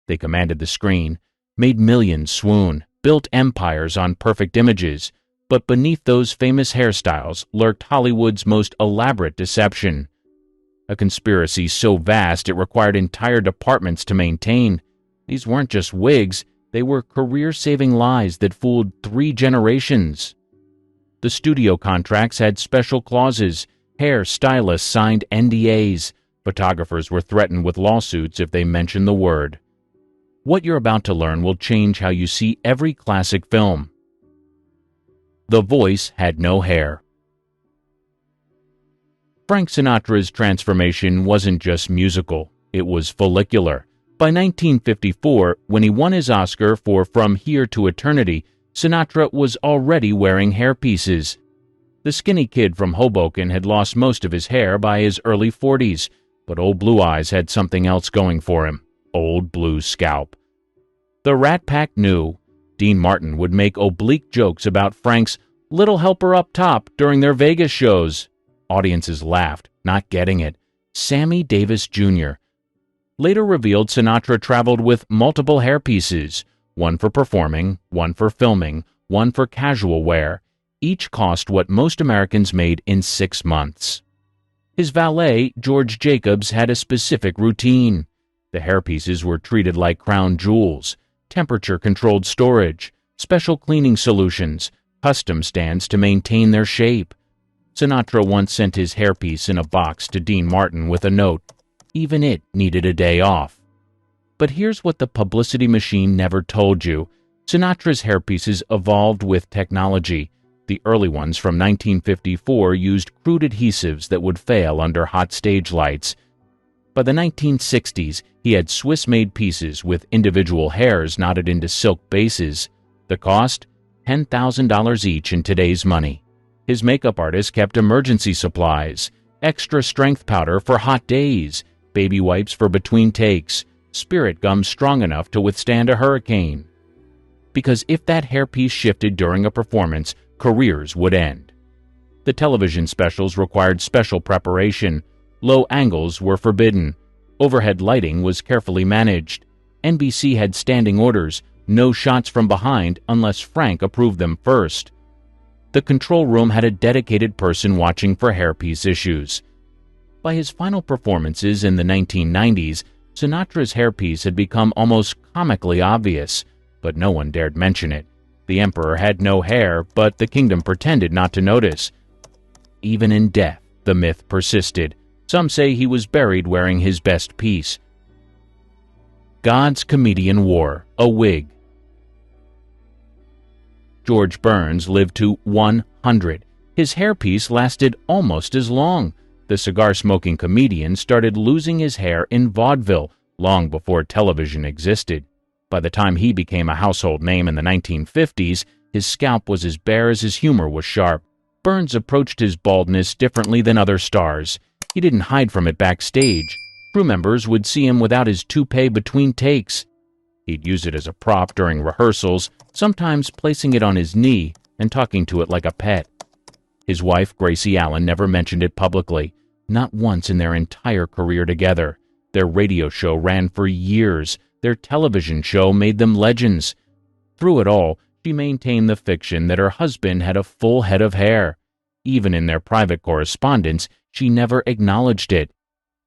They commanded the screen, made millions swoon, built empires on perfect images, but beneath those famous hairstyles lurked Hollywood's most elaborate deception. A conspiracy so vast it required entire departments to maintain. These weren't just wigs, they were career-saving lies that fooled 3 generations. The studio contracts had special clauses, hair stylists signed NDAs, photographers were threatened with lawsuits if they mentioned the word. What you're about to learn will change how you see every classic film. The voice had no hair. Frank Sinatra's transformation wasn't just musical, it was follicular. By 1954, when he won his Oscar for From Here to Eternity, Sinatra was already wearing hairpieces. The skinny kid from Hoboken had lost most of his hair by his early 40s, but Old Blue Eyes had something else going for him: Old Blue Scalp. The Rat Pack knew. Dean Martin would make oblique jokes about Frank's little helper up top during their Vegas shows. Audiences laughed, not getting it. Sammy Davis Jr. later revealed Sinatra traveled with multiple hairpieces, one for performing, one for filming, one for casual wear. Each cost what most Americans made in 6 months. His valet, George Jacobs, had a specific routine. The hairpieces were treated like crown jewels, temperature-controlled storage, special cleaning solutions, custom stands to maintain their shape. Sinatra once sent his hairpiece in a box to Dean Martin with a note. Even it needed a day off. But here's what the publicity machine never told you. Sinatra's hairpieces evolved with technology. The early ones from 1954 used crude adhesives that would fail under hot stage lights. By the 1960s, he had Swiss-made pieces with individual hairs knotted into silk bases. The cost? $10,000 each in today's money. His makeup artist kept emergency supplies, extra strength powder for hot days, baby wipes for between takes, spirit gum strong enough to withstand a hurricane. Because if that hairpiece shifted during a performance, careers would end. The television specials required special preparation. Low angles were forbidden. Overhead lighting was carefully managed. NBC had standing orders, no shots from behind unless Frank approved them first. The control room had a dedicated person watching for hairpiece issues. By his final performances in the 1990s, Sinatra's hairpiece had become almost comically obvious, but no one dared mention it. The emperor had no hair, but the kingdom pretended not to notice. Even in death, the myth persisted. Some say he was buried wearing his best piece. God's comedian wore a wig. George Burns lived to 100. His hairpiece lasted almost as long. The cigar-smoking comedian started losing his hair in vaudeville long before television existed. By the time he became a household name in the 1950s, his scalp was as bare as his humor was sharp. Burns approached his baldness differently than other stars. He didn't hide from it backstage. Crew members would see him without his toupee between takes. He'd use it as a prop during rehearsals, sometimes placing it on his knee and talking to it like a pet. His wife, Gracie Allen, never mentioned it publicly, not once in their entire career together. Their radio show ran for years. Their television show made them legends. Through it all, she maintained the fiction that her husband had a full head of hair. Even in their private correspondence, she never acknowledged it.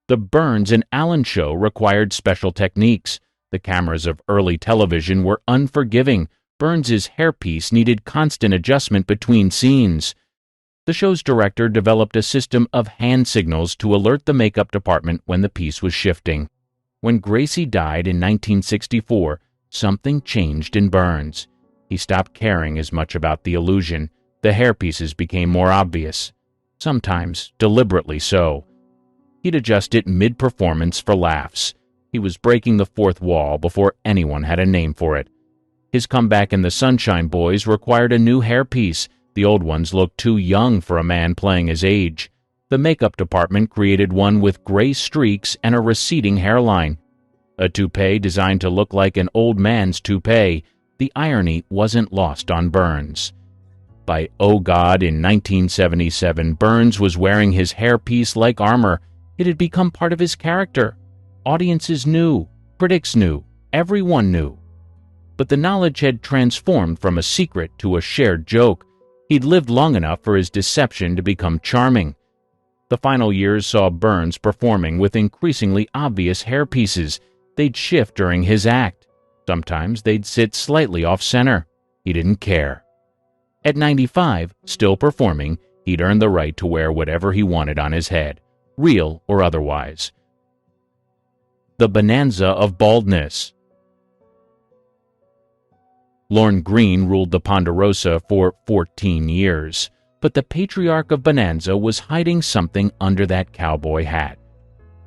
The Burns and Allen show required special techniques. The cameras of early television were unforgiving. Burns's hairpiece needed constant adjustment between scenes. The show's director developed a system of hand signals to alert the makeup department when the piece was shifting. When Gracie died in 1964, something changed in Burns. He stopped caring as much about the illusion. The hairpieces became more obvious, sometimes deliberately so. He'd adjust it mid-performance for laughs. He was breaking the fourth wall before anyone had a name for it. His comeback in The Sunshine Boys required a new hairpiece. The old ones looked too young for a man playing his age. The makeup department created one with gray streaks and a receding hairline. A toupee designed to look like an old man's toupee. The irony wasn't lost on Burns. By Oh God in 1977, Burns was wearing his hairpiece like armor. It had become part of his character. Audiences knew, critics knew, Everyone knew. But the knowledge had transformed from a secret to a shared joke. He'd lived long enough for his deception to become charming. The final years saw Burns performing with increasingly obvious hairpieces. They'd shift during his act. Sometimes they'd sit slightly off-center. He didn't care. At 95, still performing, he'd earned the right to wear whatever he wanted on his head, real or otherwise. The bonanza of baldness. Lorne Green ruled the Ponderosa for 14 years, but the patriarch of Bonanza was hiding something under that cowboy hat.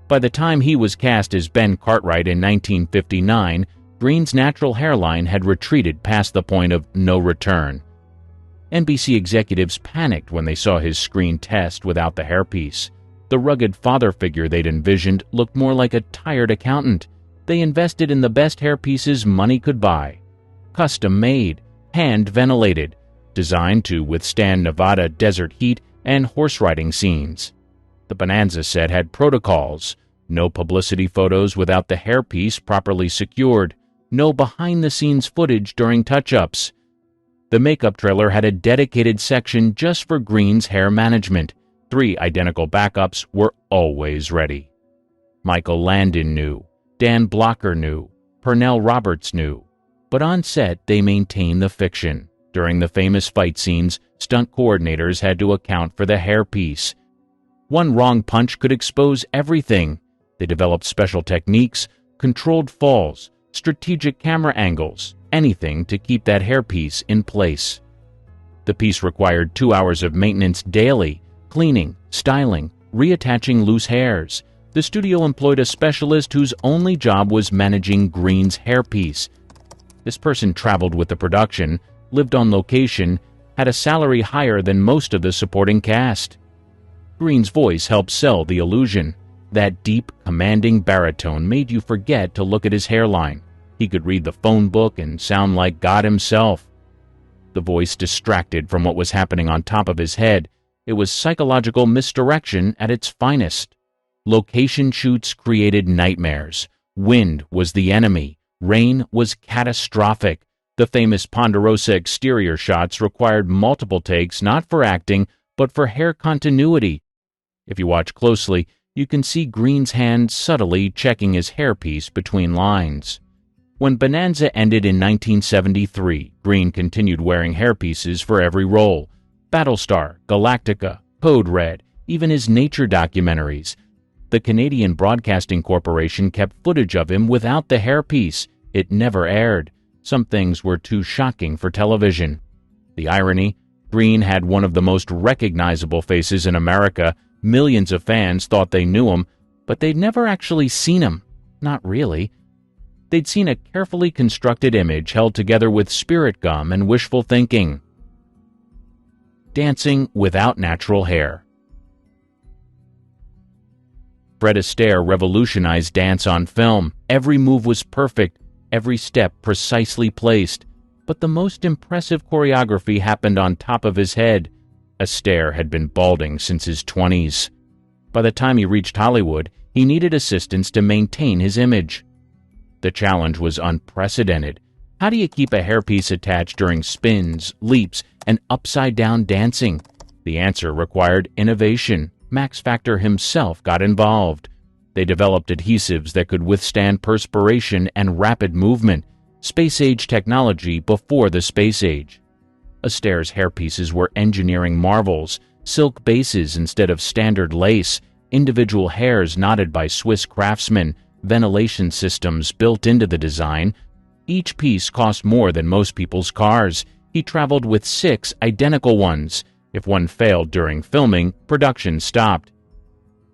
By the time he was cast as Ben Cartwright in 1959, Green's natural hairline had retreated past the point of no return. NBC executives panicked when they saw his screen test without the hairpiece. The rugged father figure they'd envisioned looked more like a tired accountant. They invested in the best hairpieces money could buy. Custom-made, hand-ventilated, designed to withstand Nevada desert heat and horse-riding scenes. The Bonanza set had protocols: no publicity photos without the hairpiece properly secured, no behind-the-scenes footage during touch-ups. The makeup trailer had a dedicated section just for Green's hair management. 3 identical backups were always ready. Michael Landon knew, Dan Blocker knew, Pernell Roberts knew. But on set, they maintained the fiction. During the famous fight scenes, stunt coordinators had to account for the hairpiece. One wrong punch could expose everything. They developed special techniques, controlled falls, strategic camera angles, anything to keep that hairpiece in place. The piece required 2 hours of maintenance daily, cleaning, styling, reattaching loose hairs. The studio employed a specialist whose only job was managing Green's hairpiece. This person traveled with the production, lived on location, had a salary higher than most of the supporting cast. Green's voice helped sell the illusion. That deep, commanding baritone made you forget to look at his hairline. He could read the phone book and sound like God himself. The voice distracted from what was happening on top of his head. It was psychological misdirection at its finest. Location shoots created nightmares. Wind was the enemy. Rain was catastrophic. The famous Ponderosa exterior shots required multiple takes not for acting, but for hair continuity. If you watch closely, you can see Green's hand subtly checking his hairpiece between lines. When Bonanza ended in 1973, Green continued wearing hairpieces for every role. Battlestar, Galactica, Code Red, even his nature documentaries. The Canadian Broadcasting Corporation kept footage of him without the hairpiece. It never aired. Some things were too shocking for television. The irony: Green had one of the most recognizable faces in America. Millions of fans thought they knew him, but they'd never actually seen him. Not really. They'd seen a carefully constructed image held together with spirit gum and wishful thinking. Dancing without natural hair. Fred Astaire revolutionized dance on film. Every move was perfect, every step precisely placed. But the most impressive choreography happened on top of his head. Astaire had been balding since his 20s. By the time he reached Hollywood, he needed assistance to maintain his image. The challenge was unprecedented. How do you keep a hairpiece attached during spins, leaps, and upside-down dancing? The answer required innovation. Max Factor himself got involved. They developed adhesives that could withstand perspiration and rapid movement, space-age technology before the space age. Astaire's hairpieces were engineering marvels: silk bases instead of standard lace, individual hairs knotted by Swiss craftsmen, ventilation systems built into the design. Each piece cost more than most people's cars. He traveled with 6 identical ones. If one failed during filming, production stopped.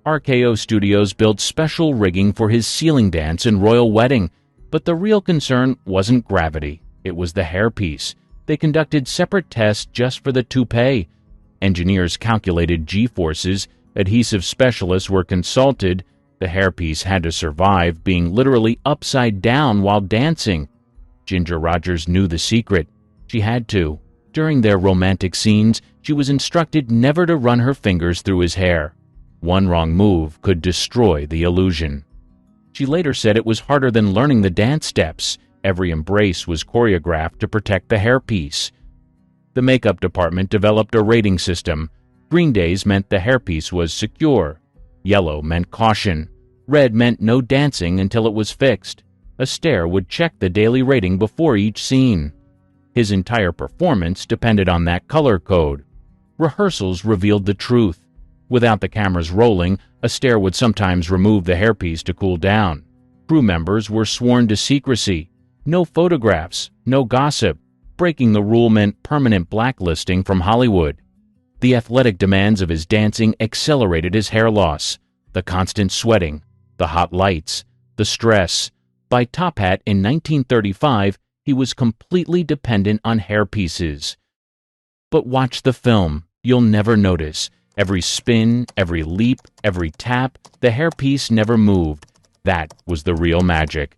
RKO Studios built special rigging for his ceiling dance and royal wedding, but the real concern wasn't gravity. It was the hairpiece. They conducted separate tests just for the toupee. Engineers calculated G-forces. Adhesive specialists were consulted. The hairpiece had to survive being literally upside down while dancing. Ginger Rogers knew the secret. She had to. During their romantic scenes, she was instructed never to run her fingers through his hair. One wrong move could destroy the illusion. She later said it was harder than learning the dance steps. Every embrace was choreographed to protect the hairpiece. The makeup department developed a rating system. Green days meant the hairpiece was secure. Yellow meant caution. Red meant no dancing until it was fixed. Astaire would check the daily rating before each scene. His entire performance depended on that color code. Rehearsals revealed the truth. Without the cameras rolling, Astaire would sometimes remove the hairpiece to cool down. Crew members were sworn to secrecy. No photographs, no gossip. Breaking the rule meant permanent blacklisting from Hollywood. The athletic demands of his dancing accelerated his hair loss. The constant sweating, the hot lights, the stress. By Top Hat in 1935, he was completely dependent on hairpieces. But watch the film. You'll never notice. Every spin, every leap, every tap, the hairpiece never moved. That was the real magic.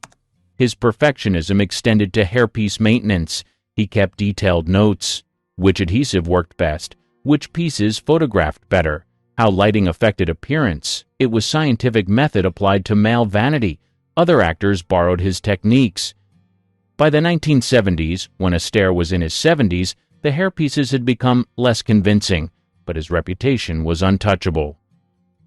His perfectionism extended to hairpiece maintenance. He kept detailed notes. Which adhesive worked best? Which pieces photographed better? How lighting affected appearance? It was scientific method applied to male vanity. Other actors borrowed his techniques. By the 1970s, when Astaire was in his 70s, the hairpieces had become less convincing, but his reputation was untouchable.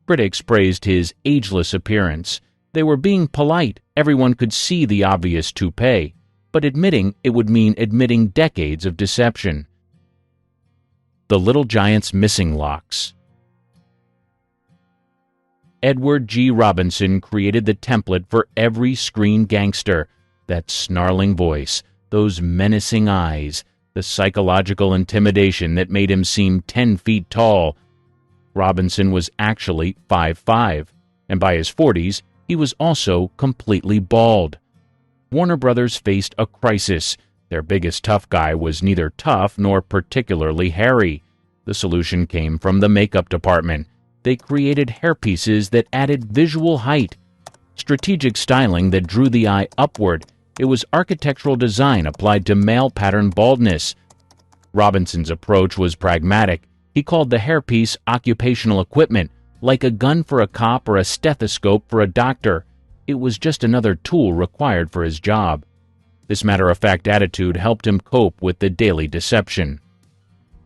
Critics praised his ageless appearance. They were being polite. Everyone could see the obvious toupee, but admitting it would mean admitting decades of deception. The Little Giant's missing locks. Edward G. Robinson created the template for every screen gangster. That snarling voice, those menacing eyes, the psychological intimidation that made him seem 10 feet tall. Robinson was actually 5'5", and by his 40s, he was also completely bald. Warner Brothers faced a crisis. Their biggest tough guy was neither tough nor particularly hairy. The solution came from the makeup department. They created hairpieces that added visual height, strategic styling that drew the eye upward. It was architectural design applied to male pattern baldness. Robinson's approach was pragmatic. He called the hairpiece occupational equipment, like a gun for a cop or a stethoscope for a doctor. It was just another tool required for his job. This matter-of-fact attitude helped him cope with the daily deception.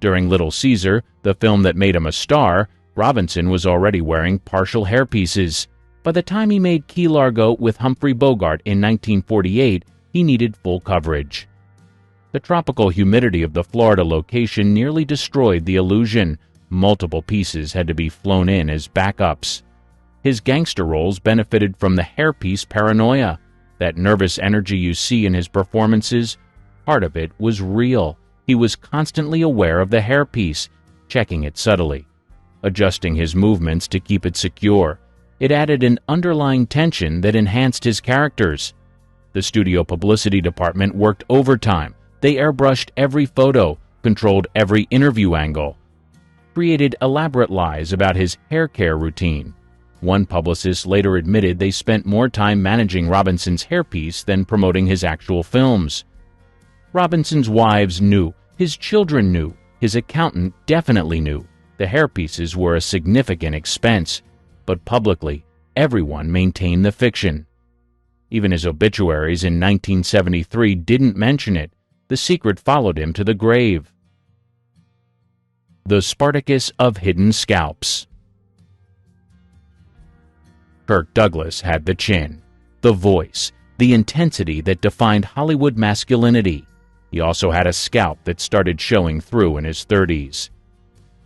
During Little Caesar, the film that made him a star, Robinson was already wearing partial hairpieces. By the time he made Key Largo with Humphrey Bogart in 1948, he needed full coverage. The tropical humidity of the Florida location nearly destroyed the illusion. Multiple pieces had to be flown in as backups. His gangster roles benefited from the hairpiece paranoia. That nervous energy you see in his performances, part of it was real. He was constantly aware of the hairpiece, checking it subtly, adjusting his movements to keep it secure. It added an underlying tension that enhanced his characters. The studio publicity department worked overtime. They airbrushed every photo, controlled every interview angle, created elaborate lies about his hair care routine. One publicist later admitted they spent more time managing Robinson's hairpiece than promoting his actual films. Robinson's wives knew, his children knew, his accountant definitely knew. The hairpieces were a significant expense, but publicly, everyone maintained the fiction. Even his obituaries in 1973 didn't mention it. The secret followed him to the grave. The Spartacus of Hidden Scalps. Kirk Douglas had the chin, the voice, the intensity that defined Hollywood masculinity. He also had a scalp that started showing through in his 30s.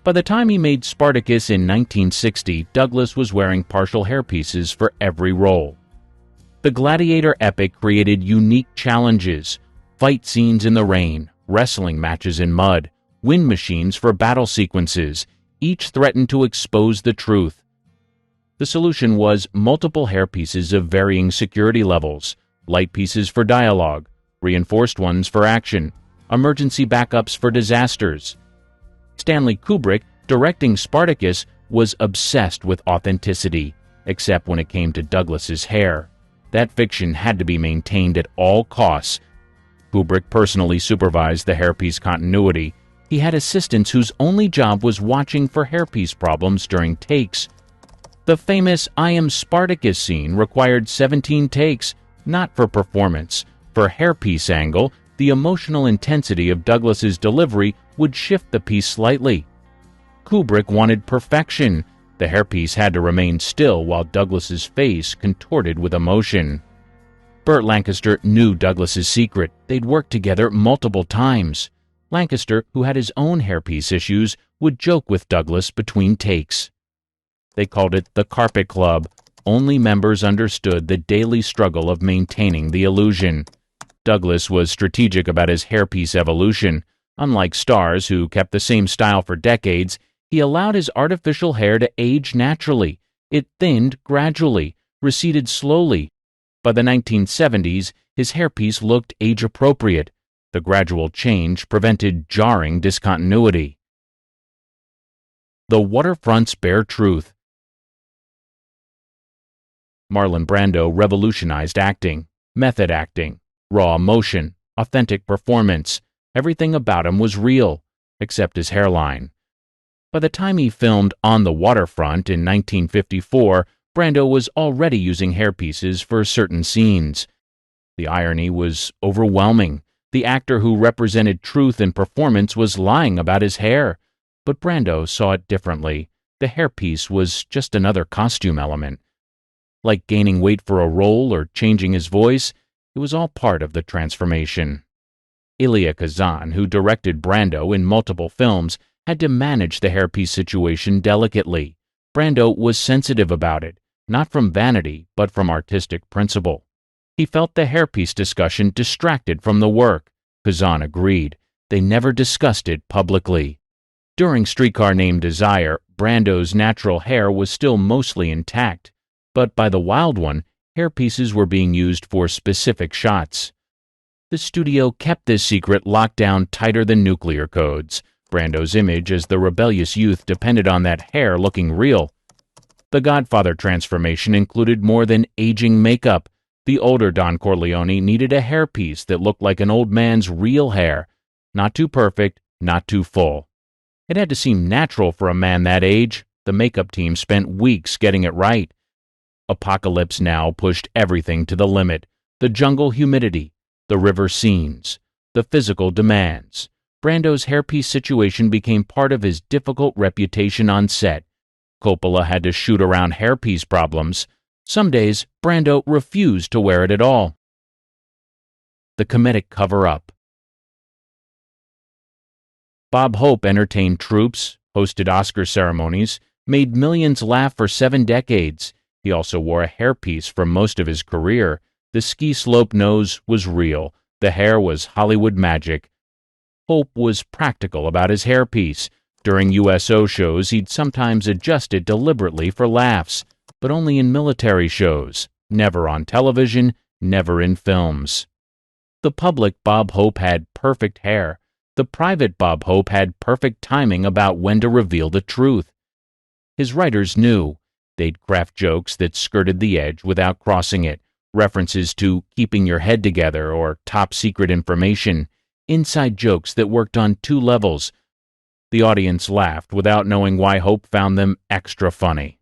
By the time he made Spartacus in 1960, Douglas was wearing partial hairpieces for every role. The gladiator epic created unique challenges: fight scenes in the rain, wrestling matches in mud, wind machines for battle sequences. Each threatened to expose the truth. The solution was multiple hairpieces of varying security levels, light pieces for dialogue, reinforced ones for action, emergency backups for disasters. Stanley Kubrick, directing Spartacus, was obsessed with authenticity, except when it came to Douglas's hair. That fiction had to be maintained at all costs. Kubrick personally supervised the hairpiece continuity. He had assistants whose only job was watching for hairpiece problems during takes. The famous I Am Spartacus scene required 17 takes, not for performance. For hairpiece angle, the emotional intensity of Douglas's delivery would shift the piece slightly. Kubrick wanted perfection. The hairpiece had to remain still while Douglas's face contorted with emotion. Burt Lancaster knew Douglas's secret. They'd worked together multiple times. Lancaster, who had his own hairpiece issues, would joke with Douglas between takes. They called it the Carpet Club. Only members understood the daily struggle of maintaining the illusion. Douglas was strategic about his hairpiece evolution. Unlike stars who kept the same style for decades, he allowed his artificial hair to age naturally. It thinned gradually, receded slowly. By the 1970s, his hairpiece looked age-appropriate. The gradual change prevented jarring discontinuity. The Waterfront's Bare Truth. Marlon Brando revolutionized acting, method acting, raw emotion, authentic performance. Everything about him was real, except his hairline. By the time he filmed On the Waterfront in 1954, Brando was already using hairpieces for certain scenes. The irony was overwhelming. The actor who represented truth in performance was lying about his hair. But Brando saw it differently. The hairpiece was just another costume element. Like gaining weight for a role or changing his voice, it was all part of the transformation. Elia Kazan, who directed Brando in multiple films, had to manage the hairpiece situation delicately. Brando was sensitive about it, not from vanity, but from artistic principle. He felt the hairpiece discussion distracted from the work. Kazan agreed. They never discussed it publicly. During Streetcar Named Desire, Brando's natural hair was still mostly intact, but by The Wild One, hairpieces were being used for specific shots. The studio kept this secret locked down tighter than nuclear codes. Brando's image as the rebellious youth depended on that hair looking real. The Godfather transformation included more than aging makeup. The older Don Corleone needed a hairpiece that looked like an old man's real hair. Not too perfect, not too full. It had to seem natural for a man that age. The makeup team spent weeks getting it right. Apocalypse Now pushed everything to the limit. The jungle humidity, the river scenes, the physical demands. Brando's hairpiece situation became part of his difficult reputation on set. Coppola had to shoot around hairpiece problems. Some days, Brando refused to wear it at all. The comedic cover-up. Bob Hope entertained troops, hosted Oscar ceremonies, made millions laugh for 7 decades. He also wore a hairpiece for most of his career. The ski slope nose was real. The hair was Hollywood magic. Hope was practical about his hairpiece. During USO shows, he'd sometimes adjust it deliberately for laughs, but only in military shows, never on television, never in films. The public Bob Hope had perfect hair. The private Bob Hope had perfect timing about when to reveal the truth. His writers knew. They'd craft jokes that skirted the edge without crossing it, references to keeping your head together or top secret information, inside jokes that worked on 2 levels. The audience laughed without knowing why Hope found them extra funny.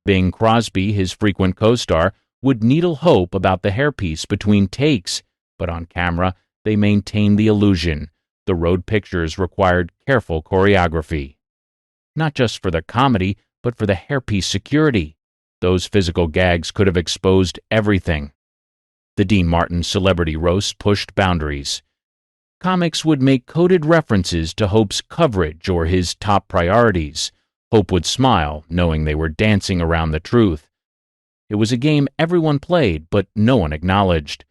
Bing Crosby, his frequent co-star, would needle Hope about the hairpiece between takes, but on camera, they maintained the illusion. The road pictures required careful choreography. Not just for the comedy, but for the hairpiece security. Those physical gags could have exposed everything. The Dean Martin celebrity roast pushed boundaries. Comics would make coded references to Hope's coverage or his top priorities. Hope would smile, knowing they were dancing around the truth. It was a game everyone played, but no one acknowledged.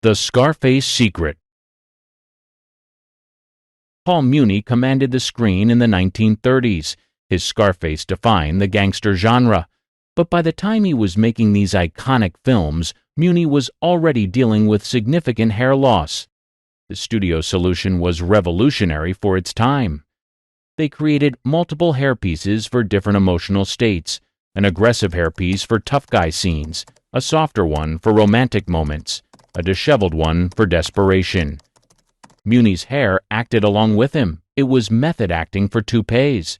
The Scarface Secret. Paul Muni commanded the screen in the 1930s. His Scarface defined the gangster genre. But by the time he was making these iconic films, Muni was already dealing with significant hair loss. The studio solution was revolutionary for its time. They created multiple hairpieces for different emotional states, an aggressive hairpiece for tough guy scenes, a softer one for romantic moments, a disheveled one for desperation. Muni's hair acted along with him. It was method acting for toupees.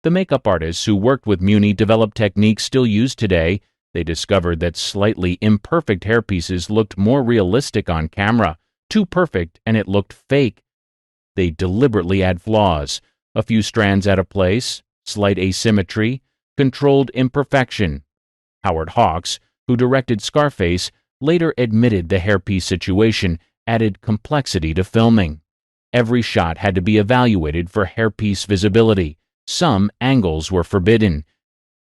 The makeup artists who worked with Muni developed techniques still used today. They discovered that slightly imperfect hairpieces looked more realistic on camera. Too perfect, and it looked fake. They deliberately add flaws, a few strands out of place, slight asymmetry, controlled imperfection. Howard Hawks, who directed Scarface, later admitted the hairpiece situation added complexity to filming. Every shot had to be evaluated for hairpiece visibility. Some angles were forbidden.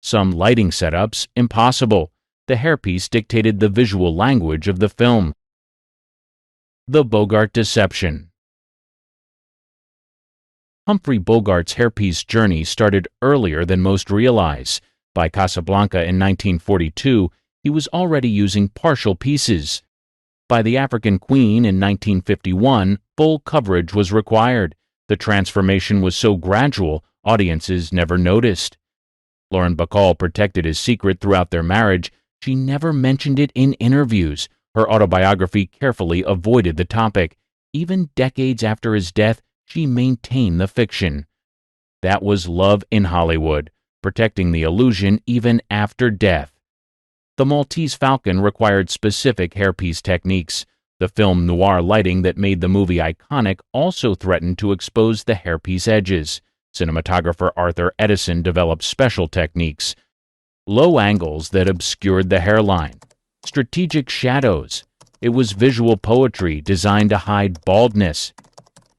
Some lighting setups impossible. The hairpiece dictated the visual language of the film. The Bogart Deception. Humphrey Bogart's hairpiece journey started earlier than most realize. By Casablanca in 1942, he was already using partial pieces. By The African Queen in 1951, full coverage was required. The transformation was so gradual, audiences never noticed. Lauren Bacall protected his secret throughout their marriage. She never mentioned it in interviews. Her autobiography carefully avoided the topic. Even decades after his death, she maintained the fiction. That was love in Hollywood, protecting the illusion even after death. The Maltese Falcon required specific hairpiece techniques. The film noir lighting that made the movie iconic also threatened to expose the hairpiece edges. Cinematographer Arthur Edison developed special techniques. Low angles that obscured the hairline. Strategic shadows. It was visual poetry designed to hide baldness.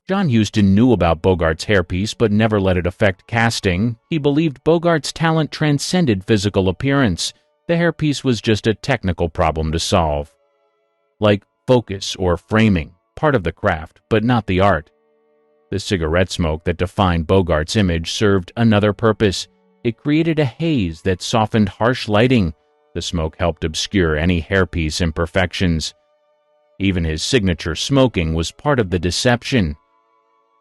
John Huston knew about Bogart's hairpiece but never let it affect casting. He believed Bogart's talent transcended physical appearance. The hairpiece was just a technical problem to solve. Like focus or framing, part of the craft, but not the art. The cigarette smoke that defined Bogart's image served another purpose. It created a haze that softened harsh lighting. The smoke helped obscure any hairpiece imperfections. Even his signature smoking was part of the deception.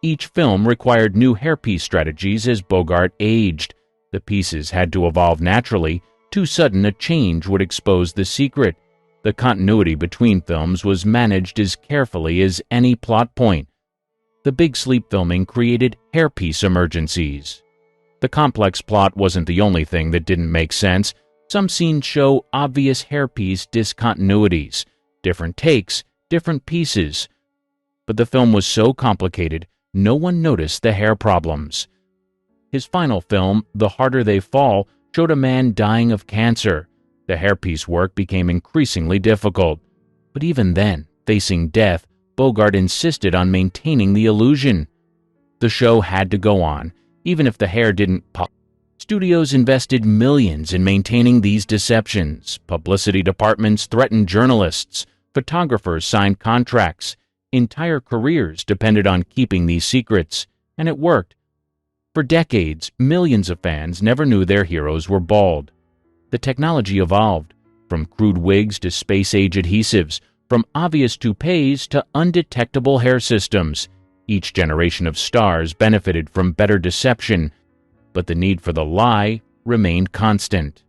Each film required new hairpiece strategies as Bogart aged. The pieces had to evolve naturally. Too sudden a change would expose the secret. The continuity between films was managed as carefully as any plot point. The Big Sleep filming created hairpiece emergencies. The complex plot wasn't the only thing that didn't make sense. Some scenes show obvious hairpiece discontinuities, different takes, different pieces. But the film was so complicated, no one noticed the hair problems. His final film, The Harder They Fall, showed a man dying of cancer. The hairpiece work became increasingly difficult. But even then, facing death, Bogart insisted on maintaining the illusion. The show had to go on, even if the hair didn't pop. Studios invested millions in maintaining these deceptions. Publicity departments threatened journalists. Photographers signed contracts. Entire careers depended on keeping these secrets, and it worked. For decades, millions of fans never knew their heroes were bald. The technology evolved, from crude wigs to space-age adhesives, from obvious toupees to undetectable hair systems. Each generation of stars benefited from better deception, but the need for the lie remained constant.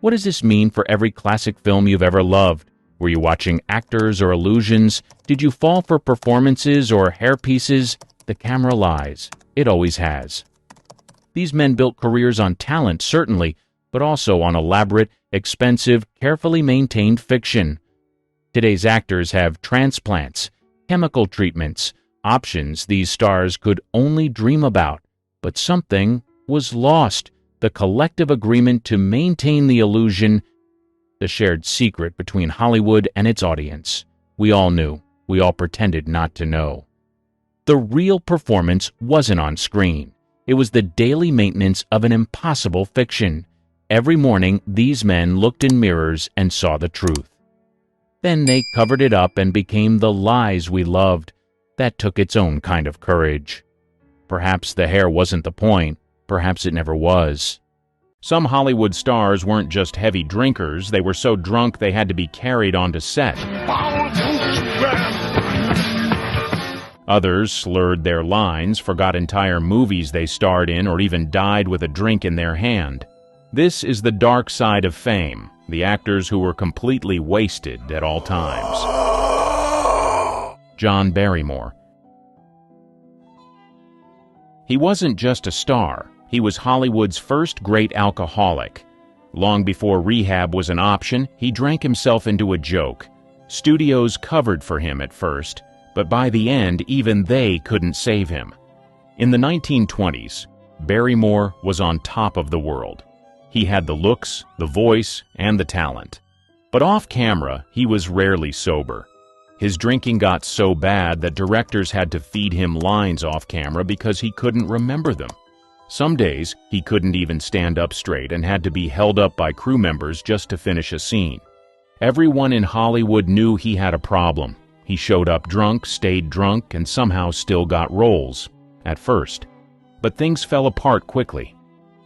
What does this mean for every classic film you've ever loved? Were you watching actors or illusions? Did you fall for performances or hairpieces? The camera lies. It always has. These men built careers on talent, certainly, but also on elaborate, expensive, carefully maintained fiction. Today's actors have transplants, chemical treatments, options these stars could only dream about. But something was lost, the collective agreement to maintain the illusion, the shared secret between Hollywood and its audience. We all knew. We all pretended not to know. The real performance wasn't on screen. It was the daily maintenance of an impossible fiction. Every morning, these men looked in mirrors and saw the truth. Then they covered it up and became the lies we loved. That took its own kind of courage. Perhaps the hair wasn't the point. Perhaps it never was. Some Hollywood stars weren't just heavy drinkers. They were so drunk they had to be carried onto set. Others slurred their lines, forgot entire movies they starred in, or even died with a drink in their hand. This is the dark side of fame, the actors who were completely wasted at all times. John Barrymore. He wasn't just a star. He was Hollywood's first great alcoholic. Long before rehab was an option, he drank himself into a joke. Studios covered for him at first, but by the end, even they couldn't save him. In the 1920s, Barrymore was on top of the world. He had the looks, the voice, and the talent. But off-camera, he was rarely sober. His drinking got so bad that directors had to feed him lines off-camera because he couldn't remember them. Some days, he couldn't even stand up straight and had to be held up by crew members just to finish a scene. Everyone in Hollywood knew he had a problem. He showed up drunk, stayed drunk, and somehow still got roles, at first. But things fell apart quickly.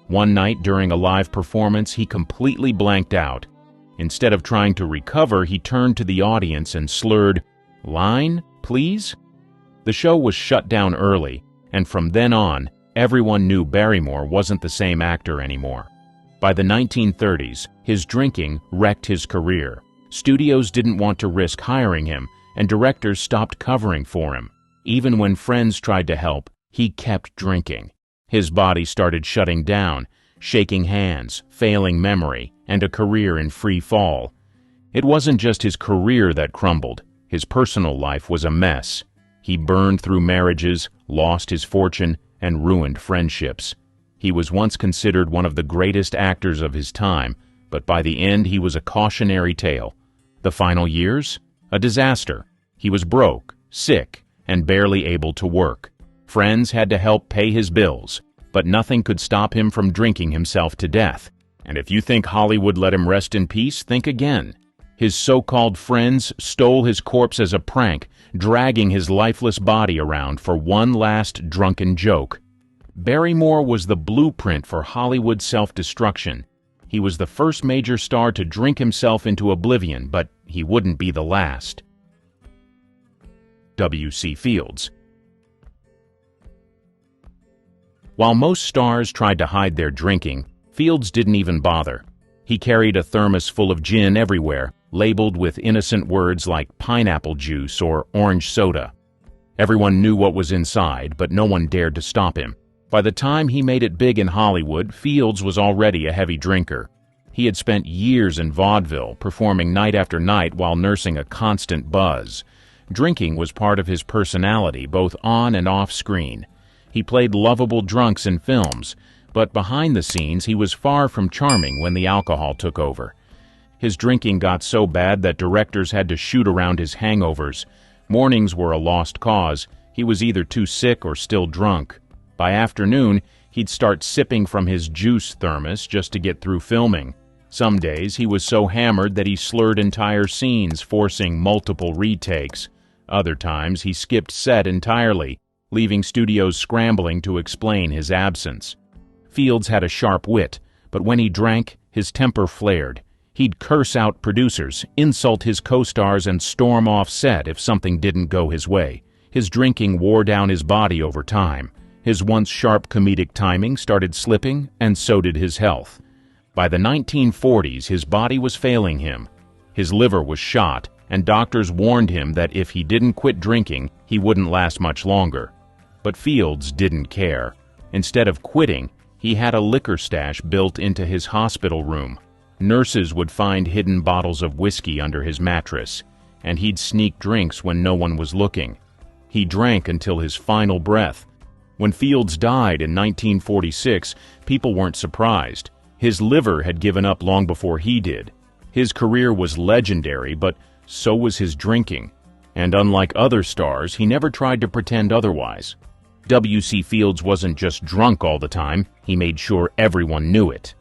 One night during a live performance, he completely blanked out. Instead of trying to recover, he turned to the audience and slurred, "Line, please?" The show was shut down early, and from then on, everyone knew Barrymore wasn't the same actor anymore. By the 1930s, his drinking wrecked his career. Studios didn't want to risk hiring him, and directors stopped covering for him. Even when friends tried to help, he kept drinking. His body started shutting down, shaking hands, failing memory, and a career in free fall. It wasn't just his career that crumbled. His personal life was a mess. He burned through marriages, lost his fortune, and ruined friendships. He was once considered one of the greatest actors of his time, but by the end he was a cautionary tale. The final years? A disaster. He was broke, sick, and barely able to work. Friends had to help pay his bills, but nothing could stop him from drinking himself to death. And if you think Hollywood let him rest in peace, think again. His so-called friends stole his corpse as a prank, dragging his lifeless body around for one last drunken joke. Barrymore was the blueprint for Hollywood self-destruction. He was the first major star to drink himself into oblivion, but he wouldn't be the last. W.C. Fields. While most stars tried to hide their drinking, Fields didn't even bother. He carried a thermos full of gin everywhere, labeled with innocent words like pineapple juice or orange soda. Everyone knew what was inside, but no one dared to stop him. By the time he made it big in Hollywood, Fields was already a heavy drinker. He had spent years in vaudeville, performing night after night while nursing a constant buzz. Drinking was part of his personality, both on and off screen. He played lovable drunks in films, but behind the scenes he was far from charming when the alcohol took over. His drinking got so bad that directors had to shoot around his hangovers. Mornings were a lost cause. He was either too sick or still drunk. By afternoon, he'd start sipping from his juice thermos just to get through filming. Some days he was so hammered that he slurred entire scenes, forcing multiple retakes. Other times he skipped set entirely, leaving studios scrambling to explain his absence. Fields had a sharp wit, but when he drank, his temper flared. He'd curse out producers, insult his co-stars, and storm off set if something didn't go his way. His drinking wore down his body over time. His once sharp comedic timing started slipping, and so did his health. By the 1940s, his body was failing him. His liver was shot, and doctors warned him that if he didn't quit drinking, he wouldn't last much longer. But Fields didn't care. Instead of quitting, he had a liquor stash built into his hospital room. Nurses would find hidden bottles of whiskey under his mattress, and he'd sneak drinks when no one was looking. He drank until his final breath. When Fields died in 1946, people weren't surprised. His liver had given up long before he did. His career was legendary, but so was his drinking. And unlike other stars, he never tried to pretend otherwise. W.C. Fields wasn't just drunk all the time, he made sure everyone knew it.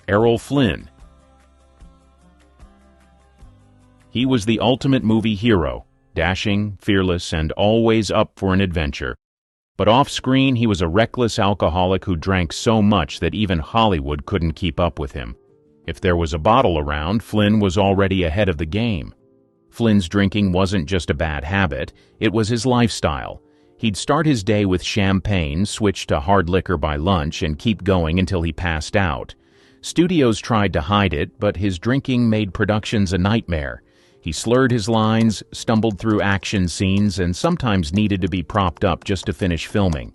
Errol Flynn. He was the ultimate movie hero, dashing, fearless, and always up for an adventure. But off-screen, he was a reckless alcoholic who drank so much that even Hollywood couldn't keep up with him. If there was a bottle around, Flynn was already ahead of the game. Flynn's drinking wasn't just a bad habit, it was his lifestyle. He'd start his day with champagne, switch to hard liquor by lunch, and keep going until he passed out. Studios tried to hide it, but his drinking made productions a nightmare. He slurred his lines, stumbled through action scenes, and sometimes needed to be propped up just to finish filming.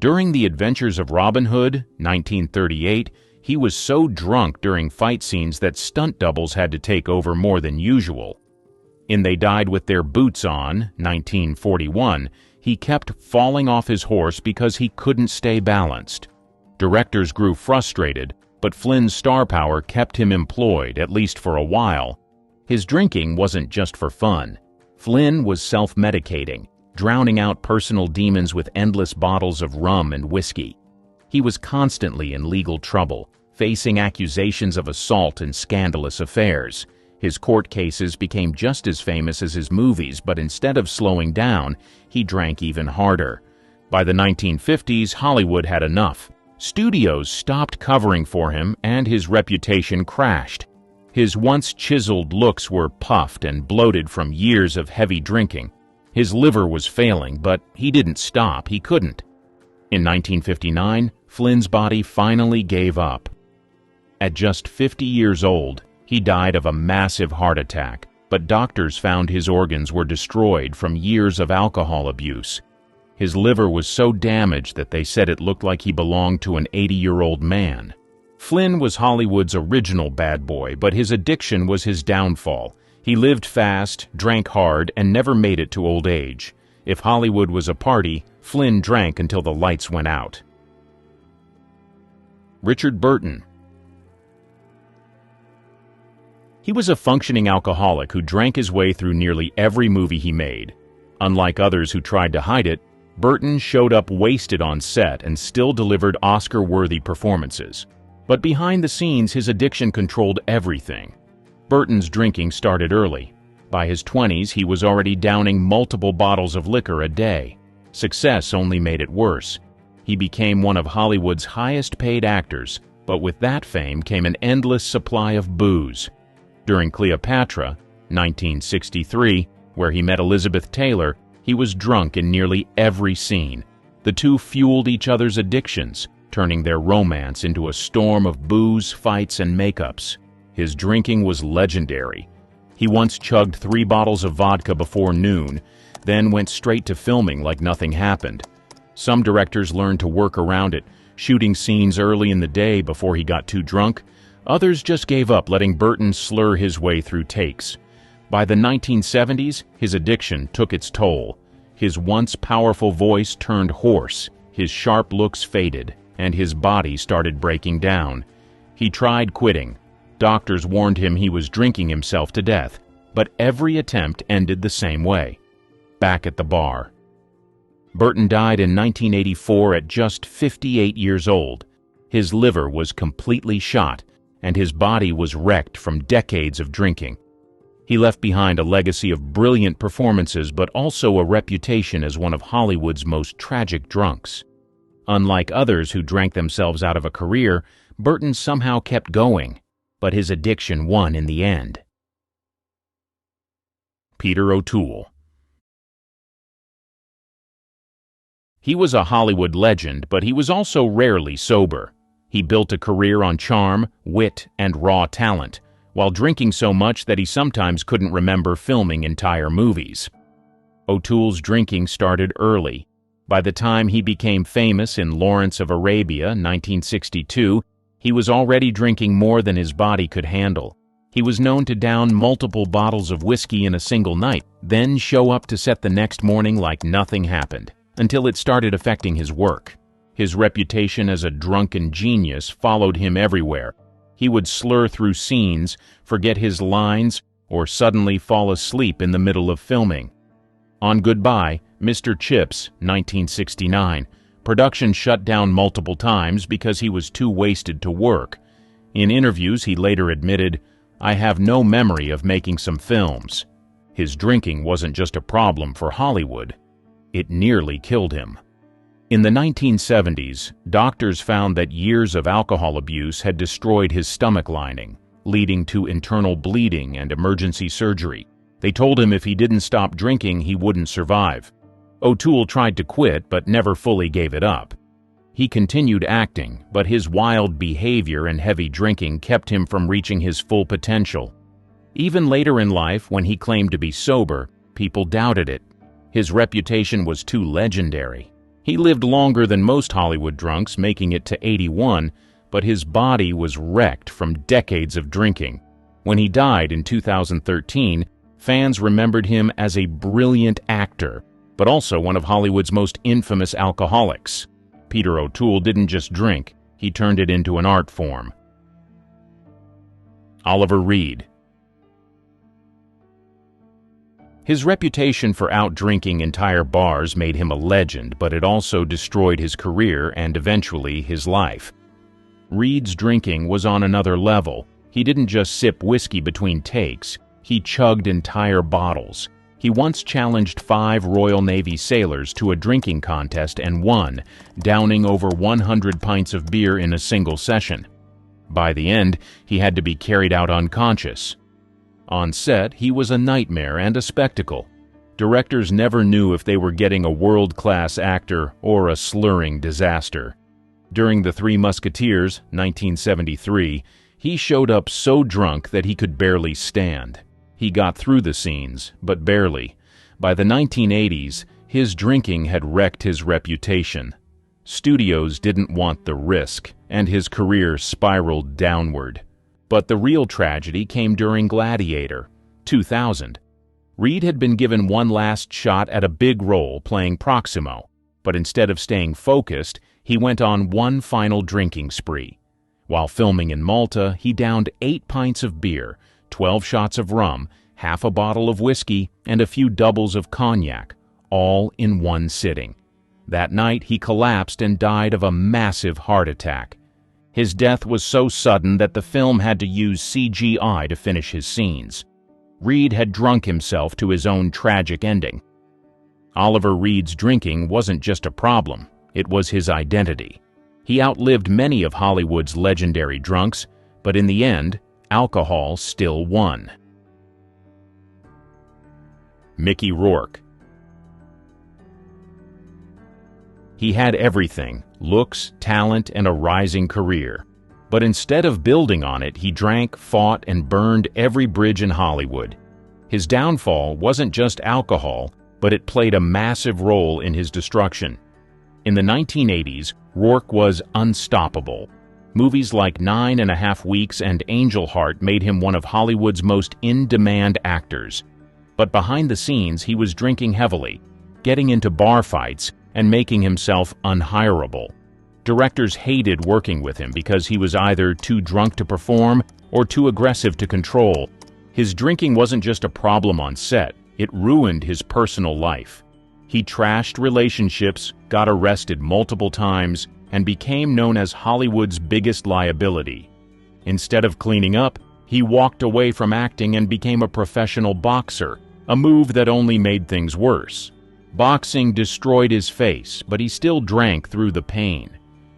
During The Adventures of Robin Hood, 1938, he was so drunk during fight scenes that stunt doubles had to take over more than usual. In They Died with Their Boots On, 1941, he kept falling off his horse because he couldn't stay balanced. Directors grew frustrated, but Flynn's star power kept him employed, at least for a while. His drinking wasn't just for fun. Flynn was self-medicating, drowning out personal demons with endless bottles of rum and whiskey. He was constantly in legal trouble, facing accusations of assault and scandalous affairs. His court cases became just as famous as his movies, but instead of slowing down, he drank even harder. By the 1950s, Hollywood had enough. Studios stopped covering for him, and his reputation crashed. His once chiseled looks were puffed and bloated from years of heavy drinking. His liver was failing, but he didn't stop. He couldn't. In 1959, Flynn's body finally gave up. At just 50 years old, he died of a massive heart attack, but doctors found his organs were destroyed from years of alcohol abuse. His liver was so damaged that they said it looked like he belonged to an 80-year-old man. Flynn was Hollywood's original bad boy, but his addiction was his downfall. He lived fast, drank hard, and never made it to old age. If Hollywood was a party, Flynn drank until the lights went out. Richard Burton. He was a functioning alcoholic who drank his way through nearly every movie he made. Unlike others who tried to hide it, Burton showed up wasted on set and still delivered Oscar-worthy performances. But behind the scenes, his addiction controlled everything. Burton's drinking started early. By his 20s, he was already downing multiple bottles of liquor a day. Success only made it worse. He became one of Hollywood's highest-paid actors, but with that fame came an endless supply of booze. During Cleopatra, 1963, where he met Elizabeth Taylor, he was drunk in nearly every scene. The two fueled each other's addictions, turning their romance into a storm of booze, fights, and makeups. His drinking was legendary. He once chugged 3 bottles of vodka before noon, then went straight to filming like nothing happened. Some directors learned to work around it, shooting scenes early in the day before he got too drunk. Others just gave up, letting Burton slur his way through takes. By the 1970s, his addiction took its toll. His once powerful voice turned hoarse, his sharp looks faded, and his body started breaking down. He tried quitting. Doctors warned him he was drinking himself to death, but every attempt ended the same way: back at the bar. Burton died in 1984 at just 58 years old. His liver was completely shot, and his body was wrecked from decades of drinking. He left behind a legacy of brilliant performances, but also a reputation as one of Hollywood's most tragic drunks. Unlike others who drank themselves out of a career, Burton somehow kept going, but his addiction won in the end. Peter O'Toole. He was a Hollywood legend, but he was also rarely sober. He built a career on charm, wit, and raw talent, while drinking so much that he sometimes couldn't remember filming entire movies. O'Toole's drinking started early. By the time he became famous in Lawrence of Arabia, 1962, he was already drinking more than his body could handle. He was known to down multiple bottles of whiskey in a single night, then show up to set the next morning like nothing happened, until it started affecting his work. His reputation as a drunken genius followed him everywhere. He would slur through scenes, forget his lines, or suddenly fall asleep in the middle of filming. On Goodbye, Mr. Chips, 1969, production shut down multiple times because he was too wasted to work. In interviews, he later admitted, "I have no memory of making some films." His drinking wasn't just a problem for Hollywood. It nearly killed him. In the 1970s, doctors found that years of alcohol abuse had destroyed his stomach lining, leading to internal bleeding and emergency surgery. They told him if he didn't stop drinking, he wouldn't survive. O'Toole tried to quit, but never fully gave it up. He continued acting, but his wild behavior and heavy drinking kept him from reaching his full potential. Even later in life, when he claimed to be sober, people doubted it. His reputation was too legendary. He lived longer than most Hollywood drunks, making it to 81, but his body was wrecked from decades of drinking. When he died in 2013, fans remembered him as a brilliant actor, but also one of Hollywood's most infamous alcoholics. Peter O'Toole didn't just drink, he turned it into an art form. Oliver Reed. His reputation for out-drinking entire bars made him a legend, but it also destroyed his career and eventually his life. Reed's drinking was on another level. He didn't just sip whiskey between takes, he chugged entire bottles. He once challenged 5 Royal Navy sailors to a drinking contest and won, downing over 100 pints of beer in a single session. By the end, he had to be carried out unconscious. On set, he was a nightmare and a spectacle. Directors never knew if they were getting a world-class actor or a slurring disaster. During The Three Musketeers, 1973, he showed up so drunk that he could barely stand. He got through the scenes, but barely. By the 1980s, his drinking had wrecked his reputation. Studios didn't want the risk, and his career spiraled downward. But the real tragedy came during Gladiator, 2000. Reed had been given one last shot at a big role playing Proximo, but instead of staying focused, he went on one final drinking spree. While filming in Malta, he downed 8 pints of beer, 12 shots of rum, half a bottle of whiskey, and a few doubles of cognac, all in one sitting. That night, he collapsed and died of a massive heart attack. His death was so sudden that the film had to use CGI to finish his scenes. Reed had drunk himself to his own tragic ending. Oliver Reed's drinking wasn't just a problem, it was his identity. He outlived many of Hollywood's legendary drunks, but in the end, alcohol still won. Mickey Rourke. He had everything: looks, talent, and a rising career. But instead of building on it, he drank, fought, and burned every bridge in Hollywood. His downfall wasn't just alcohol, but it played a massive role in his destruction. In the 1980s, Rourke was unstoppable. Movies like 9.5 Weeks and Angel Heart made him one of Hollywood's most in-demand actors. But behind the scenes, he was drinking heavily, getting into bar fights, and making himself unhireable. Directors hated working with him because he was either too drunk to perform or too aggressive to control. His drinking wasn't just a problem on set, it ruined his personal life. He trashed relationships, got arrested multiple times, and became known as Hollywood's biggest liability. Instead of cleaning up, he walked away from acting and became a professional boxer, a move that only made things worse. Boxing destroyed his face, but he still drank through the pain.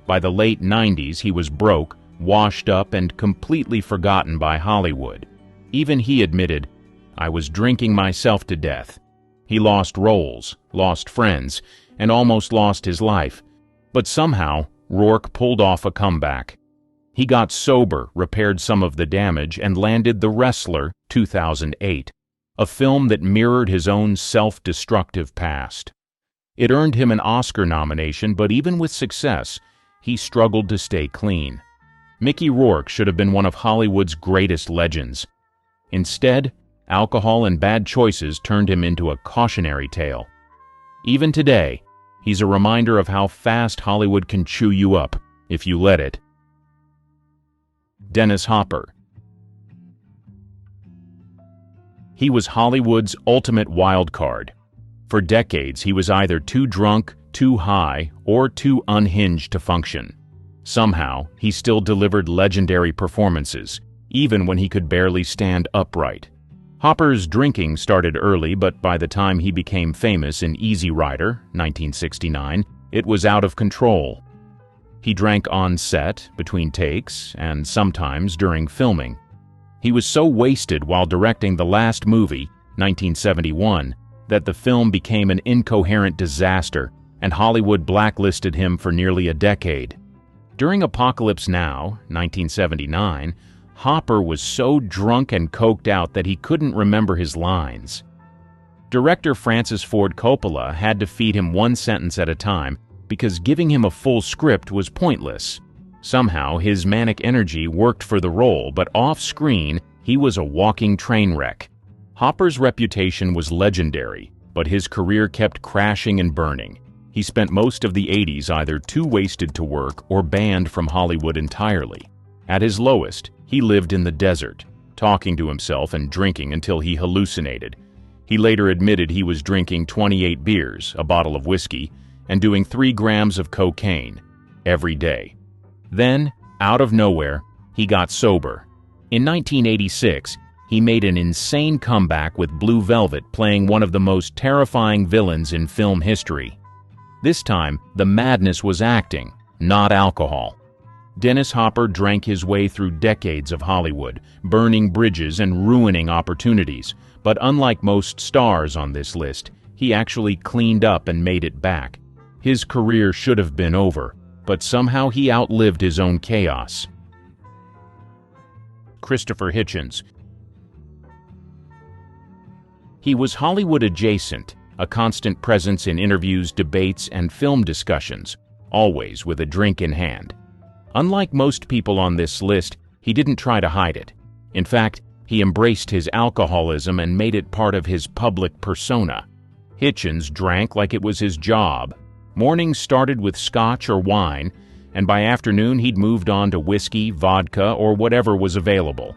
By the late 90s, he was broke, washed up, and completely forgotten by Hollywood. Even he admitted, "I was drinking myself to death." He lost roles, lost friends, and almost lost his life. But somehow, Rourke pulled off a comeback. He got sober, repaired some of the damage, and landed The Wrestler, 2008. A film that mirrored his own self-destructive past. It earned him an Oscar nomination, but even with success, he struggled to stay clean. Mickey Rourke should have been one of Hollywood's greatest legends. Instead, alcohol and bad choices turned him into a cautionary tale. Even today, he's a reminder of how fast Hollywood can chew you up if you let it. Dennis Hopper. He was Hollywood's ultimate wild card. For decades, he was either too drunk, too high, or too unhinged to function. Somehow, he still delivered legendary performances, even when he could barely stand upright. Hopper's drinking started early, but by the time he became famous in Easy Rider, 1969, it was out of control. He drank on set, between takes, and sometimes during filming. He was so wasted while directing the last movie, 1971, that the film became an incoherent disaster, and Hollywood blacklisted him for nearly a decade. During Apocalypse Now, 1979, Hopper was so drunk and coked out that he couldn't remember his lines. Director Francis Ford Coppola had to feed him one sentence at a time, because giving him a full script was pointless. Somehow, his manic energy worked for the role, but off-screen, he was a walking train wreck. Hopper's reputation was legendary, but his career kept crashing and burning. He spent most of the 80s either too wasted to work or banned from Hollywood entirely. At his lowest, he lived in the desert, talking to himself and drinking until he hallucinated. He later admitted he was drinking 28 beers, a bottle of whiskey, and doing 3 grams of cocaine every day. Then, out of nowhere, he got sober. In 1986, he made an insane comeback with Blue Velvet, playing one of the most terrifying villains in film history. This time, the madness was acting, not alcohol. Dennis Hopper drank his way through decades of Hollywood, burning bridges and ruining opportunities. But unlike most stars on this list, he actually cleaned up and made it back. His career should have been over, but somehow he outlived his own chaos. Christopher Hitchens. He was Hollywood adjacent, a constant presence in interviews, debates, and film discussions, always with a drink in hand. Unlike most people on this list, he didn't try to hide it. In fact, he embraced his alcoholism and made it part of his public persona. Hitchens drank like it was his job. Mornings started with scotch or wine, and by afternoon he'd moved on to whiskey, vodka, or whatever was available.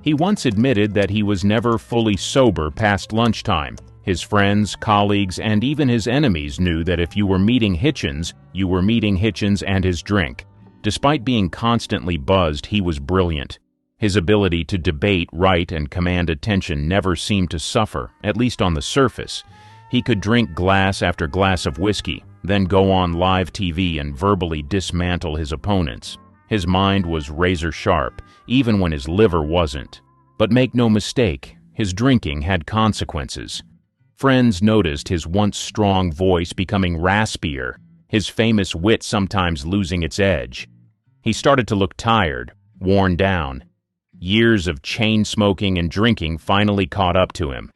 He once admitted that he was never fully sober past lunchtime. His friends, colleagues, and even his enemies knew that if you were meeting Hitchens, you were meeting Hitchens and his drink. Despite being constantly buzzed, he was brilliant. His ability to debate, write, and command attention never seemed to suffer, at least on the surface. He could drink glass after glass of whiskey, then go on live TV and verbally dismantle his opponents. His mind was razor sharp, even when his liver wasn't. But make no mistake, his drinking had consequences. Friends noticed his once strong voice becoming raspier, his famous wit sometimes losing its edge. He started to look tired, worn down. Years of chain smoking and drinking finally caught up to him.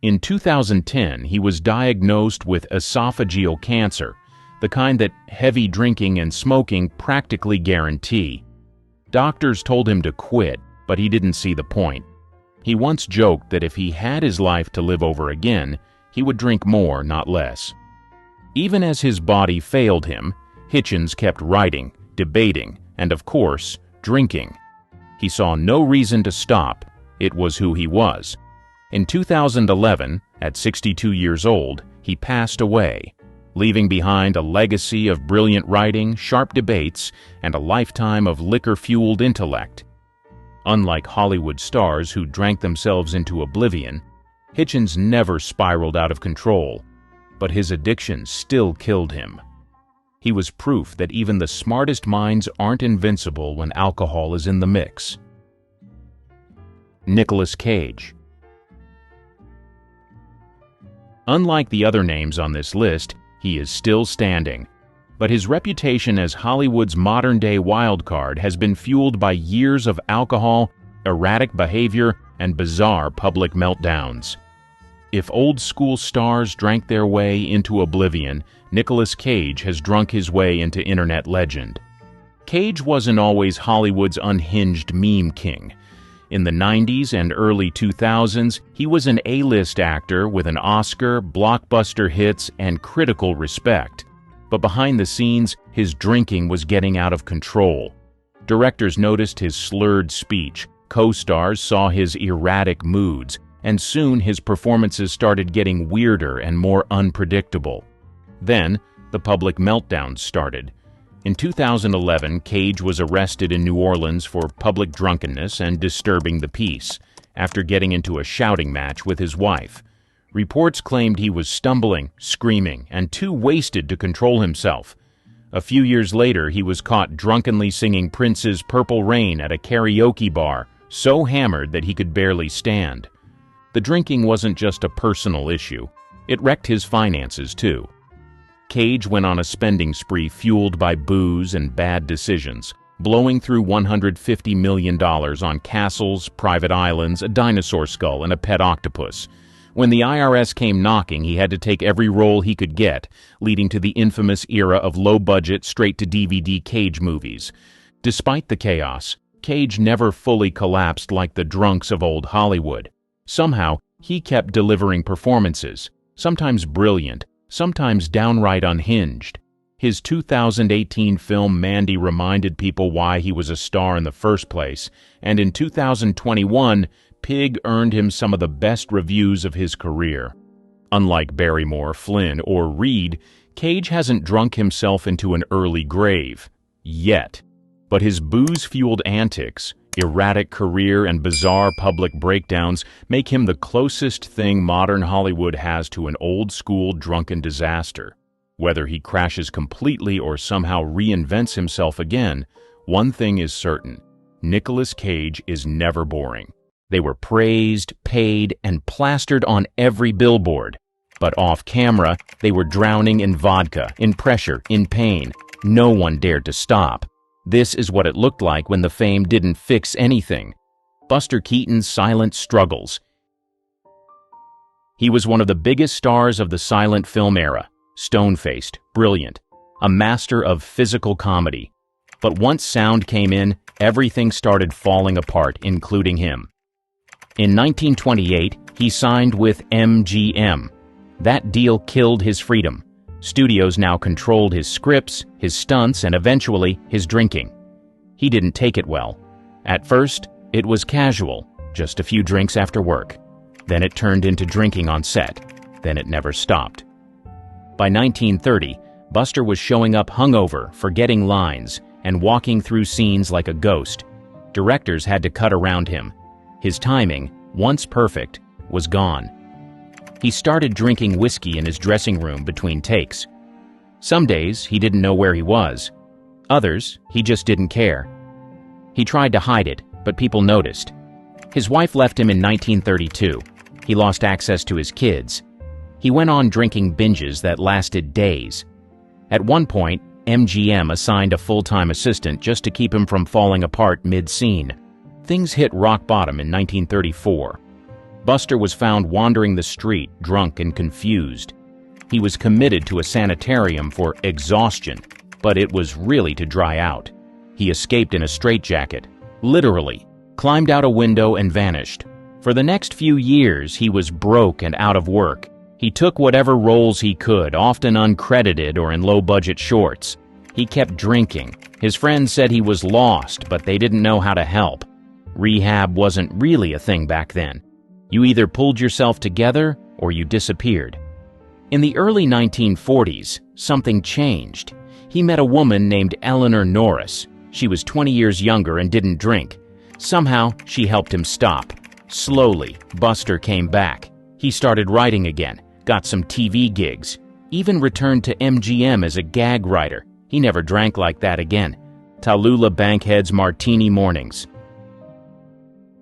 In 2010, he was diagnosed with esophageal cancer, the kind that heavy drinking and smoking practically guarantee. Doctors told him to quit, but he didn't see the point. He once joked that if he had his life to live over again, he would drink more, not less. Even as his body failed him, Hitchens kept writing, debating, and of course, drinking. He saw no reason to stop. It was who he was. In 2011, at 62 years old, he passed away, leaving behind a legacy of brilliant writing, sharp debates, and a lifetime of liquor-fueled intellect. Unlike Hollywood stars who drank themselves into oblivion, Hitchens never spiraled out of control, but his addiction still killed him. He was proof that even the smartest minds aren't invincible when alcohol is in the mix. Nicolas Cage. Unlike the other names on this list, he is still standing, but his reputation as Hollywood's modern-day wildcard has been fueled by years of alcohol, erratic behavior, and bizarre public meltdowns. If old-school stars drank their way into oblivion, Nicolas Cage has drunk his way into internet legend. Cage wasn't always Hollywood's unhinged meme king. In the 90s and early 2000s, he was an A-list actor with an Oscar, blockbuster hits, and critical respect. But behind the scenes, his drinking was getting out of control. Directors noticed his slurred speech, co-stars saw his erratic moods, and soon his performances started getting weirder and more unpredictable. Then, the public meltdowns started. In 2011, Cage was arrested in New Orleans for public drunkenness and disturbing the peace, after getting into a shouting match with his wife. Reports claimed he was stumbling, screaming, and too wasted to control himself. A few years later, he was caught drunkenly singing Prince's Purple Rain at a karaoke bar, so hammered that he could barely stand. The drinking wasn't just a personal issue. It wrecked his finances, too. Cage went on a spending spree fueled by booze and bad decisions, blowing through $150 million on castles, private islands, a dinosaur skull, and a pet octopus. When the IRS came knocking, he had to take every role he could get, leading to the infamous era of low-budget, straight-to-DVD Cage movies. Despite the chaos, Cage never fully collapsed like the drunks of old Hollywood. Somehow, he kept delivering performances, sometimes brilliant, sometimes downright unhinged. His 2018 film Mandy reminded people why he was a star in the first place, and in 2021, Pig earned him some of the best reviews of his career. Unlike Barrymore, Flynn, or Reed, Cage hasn't drunk himself into an early grave. Yet. But his booze-fueled antics, erratic career, and bizarre public breakdowns make him the closest thing modern Hollywood has to an old-school drunken disaster. Whether he crashes completely or somehow reinvents himself again, one thing is certain: Nicolas Cage is never boring. They were praised, paid, and plastered on every billboard. But off-camera, they were drowning in vodka, in pressure, in pain. No one dared to stop. This is what it looked like when the fame didn't fix anything. Buster Keaton's silent struggles. He was one of the biggest stars of the silent film era, stone-faced, brilliant, a master of physical comedy. But once sound came in, everything started falling apart, including him. In 1928, he signed with MGM. That deal killed his freedom. Studios now controlled his scripts, his stunts, and eventually his drinking. He didn't take it well. At first, it was casual, just a few drinks after work. Then it turned into drinking on set. Then it never stopped. By 1930, Buster was showing up hungover, forgetting lines, and walking through scenes like a ghost. Directors had to cut around him. His timing, once perfect, was gone. He started drinking whiskey in his dressing room between takes. Some days, he didn't know where he was. Others, he just didn't care. He tried to hide it, but people noticed. His wife left him in 1932. He lost access to his kids. He went on drinking binges that lasted days. At one point, MGM assigned a full-time assistant just to keep him from falling apart mid-scene. Things hit rock bottom in 1934. Buster was found wandering the street, drunk and confused. He was committed to a sanitarium for exhaustion, but it was really to dry out. He escaped in a straitjacket, literally, climbed out a window and vanished. For the next few years, he was broke and out of work. He took whatever roles he could, often uncredited or in low-budget shorts. He kept drinking. His friends said he was lost, but they didn't know how to help. Rehab wasn't really a thing back then. You either pulled yourself together or you disappeared. In the early 1940s, something changed. He met a woman named Eleanor Norris. She was 20 years younger and didn't drink. Somehow, she helped him stop. Slowly, Buster came back. He started writing again, got some TV gigs, even returned to MGM as a gag writer. He never drank like that again. Tallulah Bankhead's Martini Mornings.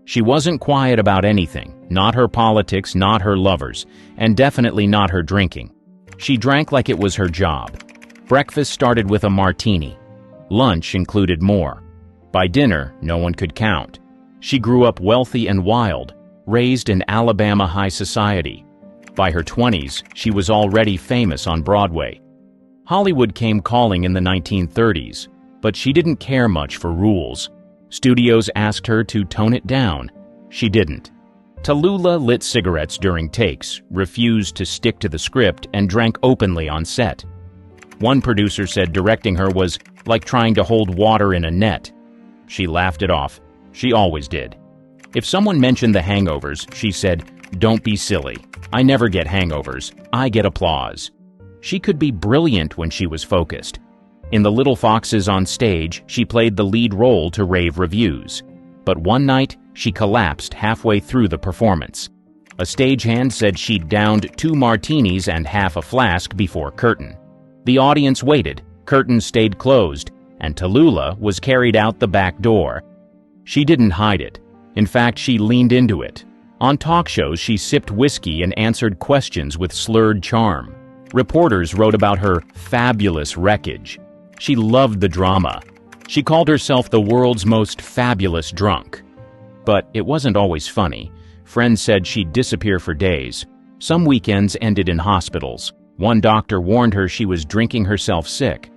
She wasn't quiet about anything, not her politics, not her lovers, and definitely not her drinking. She drank like it was her job. Breakfast started with a martini. Lunch included more. By dinner, no one could count. She grew up wealthy and wild, raised in Alabama high society. By her 20s, she was already famous on Broadway. Hollywood came calling in the 1930s, but she didn't care much for rules. Studios asked her to tone it down. She didn't. Tallulah lit cigarettes during takes, refused to stick to the script, and drank openly on set. One producer said directing her was like trying to hold water in a net. She laughed it off. She always did. If someone mentioned the hangovers, she said, "Don't be silly. I never get hangovers. I get applause." She could be brilliant when she was focused. In The Little Foxes on Stage, she played the lead role to rave reviews. But one night, she collapsed halfway through the performance. A stagehand said she'd downed 2 martinis and half a flask before curtain. The audience waited, curtain stayed closed, and Tallulah was carried out the back door. She didn't hide it. In fact, she leaned into it. On talk shows, she sipped whiskey and answered questions with slurred charm. Reporters wrote about her fabulous wreckage. She loved the drama. She called herself the world's most fabulous drunk. But it wasn't always funny. Friends said she'd disappear for days. Some weekends ended in hospitals. One doctor warned her she was drinking herself sick.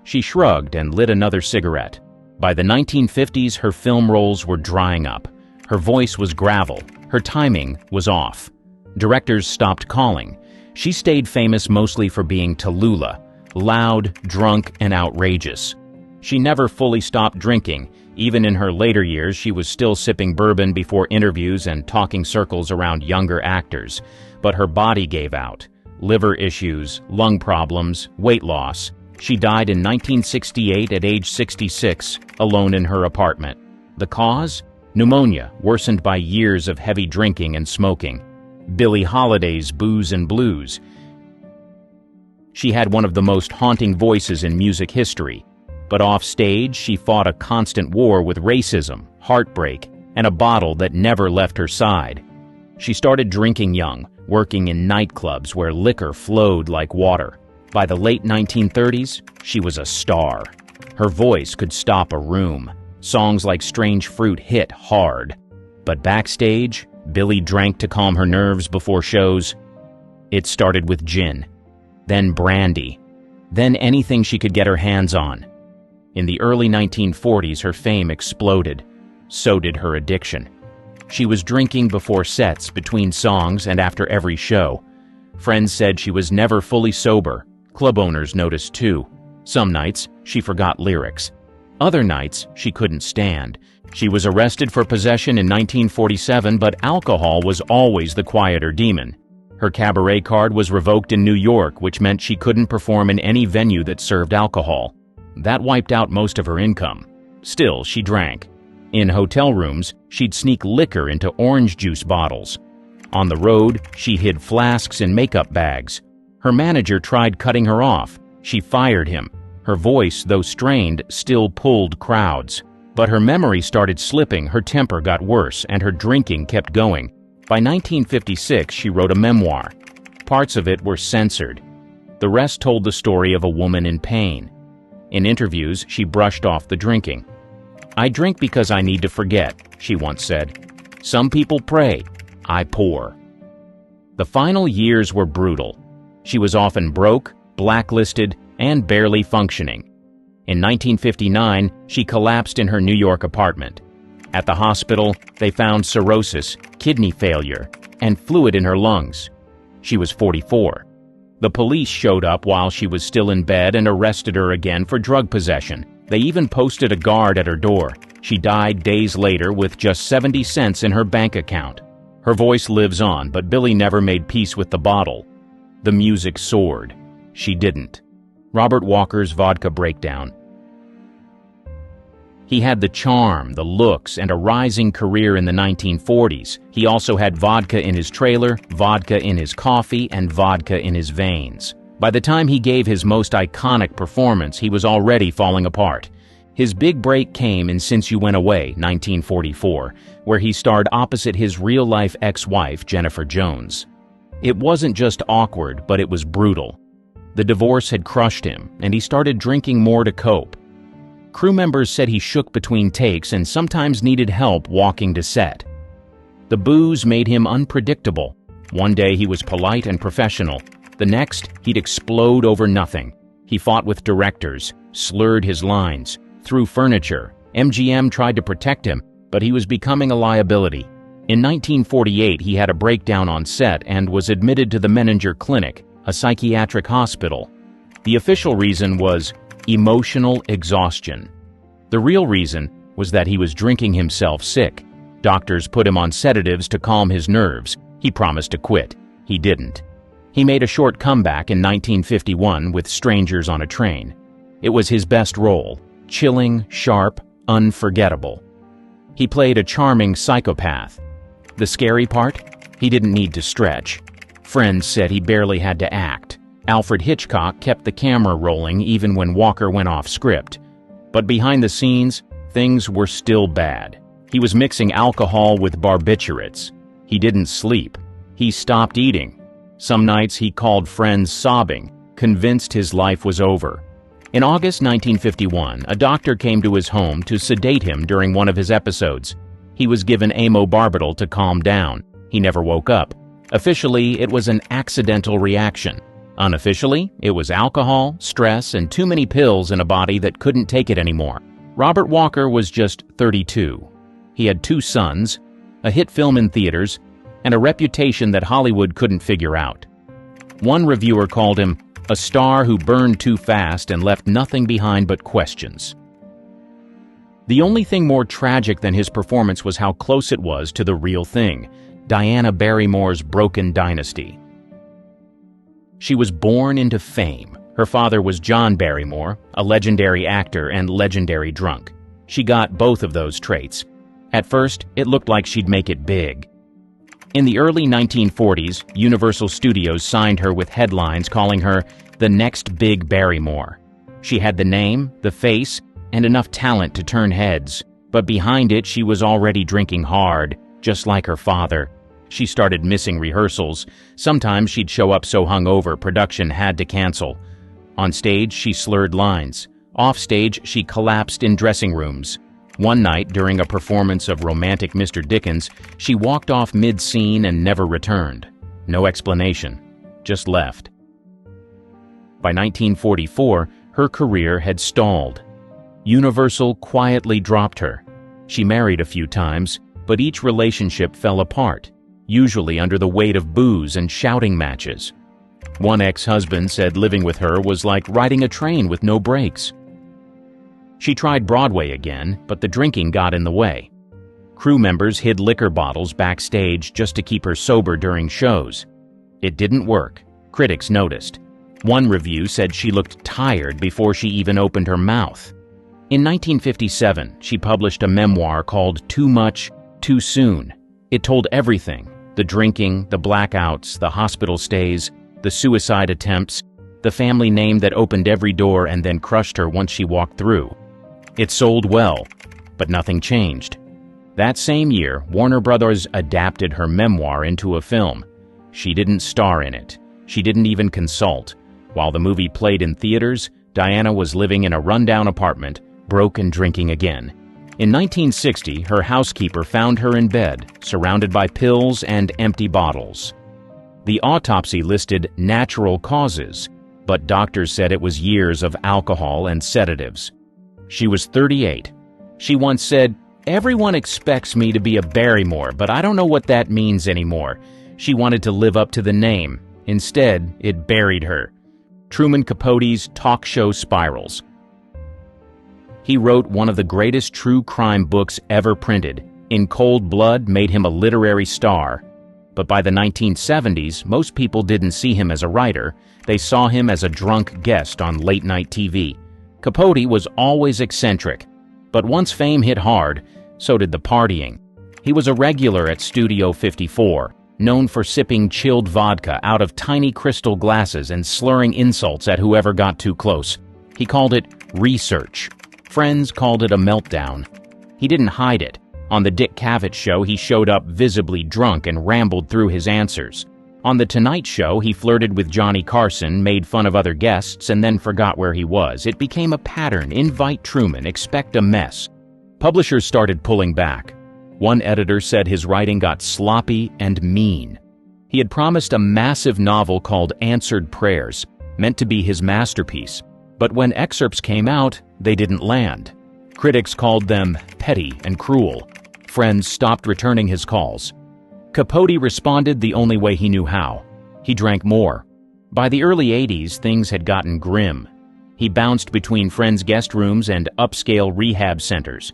She shrugged and lit another cigarette. By the 1950s, her film roles were drying up. Her voice was gravel. Her timing was off. Directors stopped calling. She stayed famous mostly for being Tallulah, loud, drunk, and outrageous. She never fully stopped drinking. Even in her later years, she was still sipping bourbon before interviews and talking circles around younger actors. But her body gave out. Liver issues, lung problems, weight loss. She died in 1968 at age 66, alone in her apartment. The cause? Pneumonia, worsened by years of heavy drinking and smoking. Billie Holiday's Booze and Blues. She had one of the most haunting voices in music history. But off stage, she fought a constant war with racism, heartbreak, and a bottle that never left her side. She started drinking young, working in nightclubs where liquor flowed like water. By the late 1930s, she was a star. Her voice could stop a room. Songs like Strange Fruit hit hard. But backstage, Billie drank to calm her nerves before shows. It started with gin, then brandy, then anything she could get her hands on. In the early 1940s, her fame exploded. So did her addiction. She was drinking before sets, between songs, and after every show. Friends said she was never fully sober. Club owners noticed too. Some nights, she forgot lyrics. Other nights, she couldn't stand. She was arrested for possession in 1947, but alcohol was always the quieter demon. Her cabaret card was revoked in New York, which meant she couldn't perform in any venue that served alcohol. That wiped out most of her income. Still, she drank. In hotel rooms, she'd sneak liquor into orange juice bottles. On the road, she hid flasks in makeup bags. Her manager tried cutting her off. She fired him. Her voice, though strained, still pulled crowds. But her memory started slipping, her temper got worse, and her drinking kept going. By 1956, she wrote a memoir. Parts of it were censored. The rest told the story of a woman in pain. In interviews, she brushed off the drinking. "I drink because I need to forget," she once said. "Some people pray. I pour." The final years were brutal. She was often broke, blacklisted, and barely functioning. In 1959, she collapsed in her New York apartment. At the hospital, they found cirrhosis, kidney failure, and fluid in her lungs. She was 44. The police showed up while she was still in bed and arrested her again for drug possession. They even posted a guard at her door. She died days later with just 70 cents in her bank account. Her voice lives on, but Billie never made peace with the bottle. The music soared. She didn't. Robert Walker's Vodka Breakdown. He had the charm, the looks, and a rising career in the 1940s. He also had vodka in his trailer, vodka in his coffee, and vodka in his veins. By the time he gave his most iconic performance, he was already falling apart. His big break came in Since You Went Away, 1944, where he starred opposite his real-life ex-wife, Jennifer Jones. It wasn't just awkward, but it was brutal. The divorce had crushed him, and he started drinking more to cope. Crew members said he shook between takes and sometimes needed help walking to set. The booze made him unpredictable. One day he was polite and professional. The next, he'd explode over nothing. He fought with directors, slurred his lines, threw furniture. MGM tried to protect him, but he was becoming a liability. In 1948, he had a breakdown on set and was admitted to the Menninger Clinic, a psychiatric hospital. The official reason was emotional exhaustion. The real reason was that he was drinking himself sick. Doctors put him on sedatives to calm his nerves. He promised to quit. He didn't. He made a short comeback in 1951 with Strangers on a Train. It was his best role, chilling, sharp, unforgettable. He played a charming psychopath. The scary part? He didn't need to stretch. Friends said he barely had to act. Alfred Hitchcock kept the camera rolling even when Walker went off script. But behind the scenes, things were still bad. He was mixing alcohol with barbiturates. He didn't sleep. He stopped eating. Some nights he called friends sobbing, convinced his life was over. In August 1951, a doctor came to his home to sedate him during one of his episodes. He was given amobarbital to calm down. He never woke up. Officially, it was an accidental reaction. Unofficially, it was alcohol, stress, and too many pills in a body that couldn't take it anymore. Robert Walker was just 32. He had 2 sons, a hit film in theaters, and a reputation that Hollywood couldn't figure out. One reviewer called him a star who burned too fast and left nothing behind but questions. The only thing more tragic than his performance was how close it was to the real thing, Diana Barrymore's broken dynasty. She was born into fame. Her father was John Barrymore, a legendary actor and legendary drunk. She got both of those traits. At first, it looked like she'd make it big. In the early 1940s, Universal Studios signed her with headlines calling her the next big Barrymore. She had the name, the face, and enough talent to turn heads, but behind it she was already drinking hard, just like her father. She started missing rehearsals. Sometimes she'd show up so hungover production had to cancel. On stage, she slurred lines. Off stage, she collapsed in dressing rooms. One night, during a performance of Romantic Mr. Dickens, she walked off mid-scene and never returned. No explanation. Just left. By 1944, her career had stalled. Universal quietly dropped her. She married a few times, but each relationship fell apart, usually under the weight of booze and shouting matches. One ex-husband said living with her was like riding a train with no brakes. She tried Broadway again, but the drinking got in the way. Crew members hid liquor bottles backstage just to keep her sober during shows. It didn't work. Critics noticed. One review said she looked tired before she even opened her mouth. In 1957, she published a memoir called Too Much, Too Soon. It told everything: the drinking, the blackouts, the hospital stays, the suicide attempts, the family name that opened every door and then crushed her once she walked through. It sold well, but nothing changed. That same year, Warner Brothers adapted her memoir into a film. She didn't star in it. She didn't even consult. While the movie played in theaters, Diana was living in a rundown apartment, broke and drinking again. In 1960, her housekeeper found her in bed, surrounded by pills and empty bottles. The autopsy listed natural causes, but doctors said it was years of alcohol and sedatives. She was 38. She once said, "Everyone expects me to be a Barrymore, but I don't know what that means anymore." She wanted to live up to the name. Instead, it buried her. Truman Capote's talk show spirals. He wrote one of the greatest true crime books ever printed. In Cold Blood made him a literary star. But by the 1970s, most people didn't see him as a writer. They saw him as a drunk guest on late-night TV. Capote was always eccentric, but once fame hit hard, so did the partying. He was a regular at Studio 54, known for sipping chilled vodka out of tiny crystal glasses and slurring insults at whoever got too close. He called it research. Friends called it a meltdown. He didn't hide it. On the Dick Cavett Show, he showed up visibly drunk and rambled through his answers. On The Tonight Show, he flirted with Johnny Carson, made fun of other guests, and then forgot where he was. It became a pattern: invite Truman, expect a mess. Publishers started pulling back. One editor said his writing got sloppy and mean. He had promised a massive novel called Answered Prayers, meant to be his masterpiece. But when excerpts came out, they didn't land. Critics called them petty and cruel. Friends stopped returning his calls. Capote responded the only way he knew how. He drank more. By the early 80s, things had gotten grim. He bounced between friends' guest rooms and upscale rehab centers.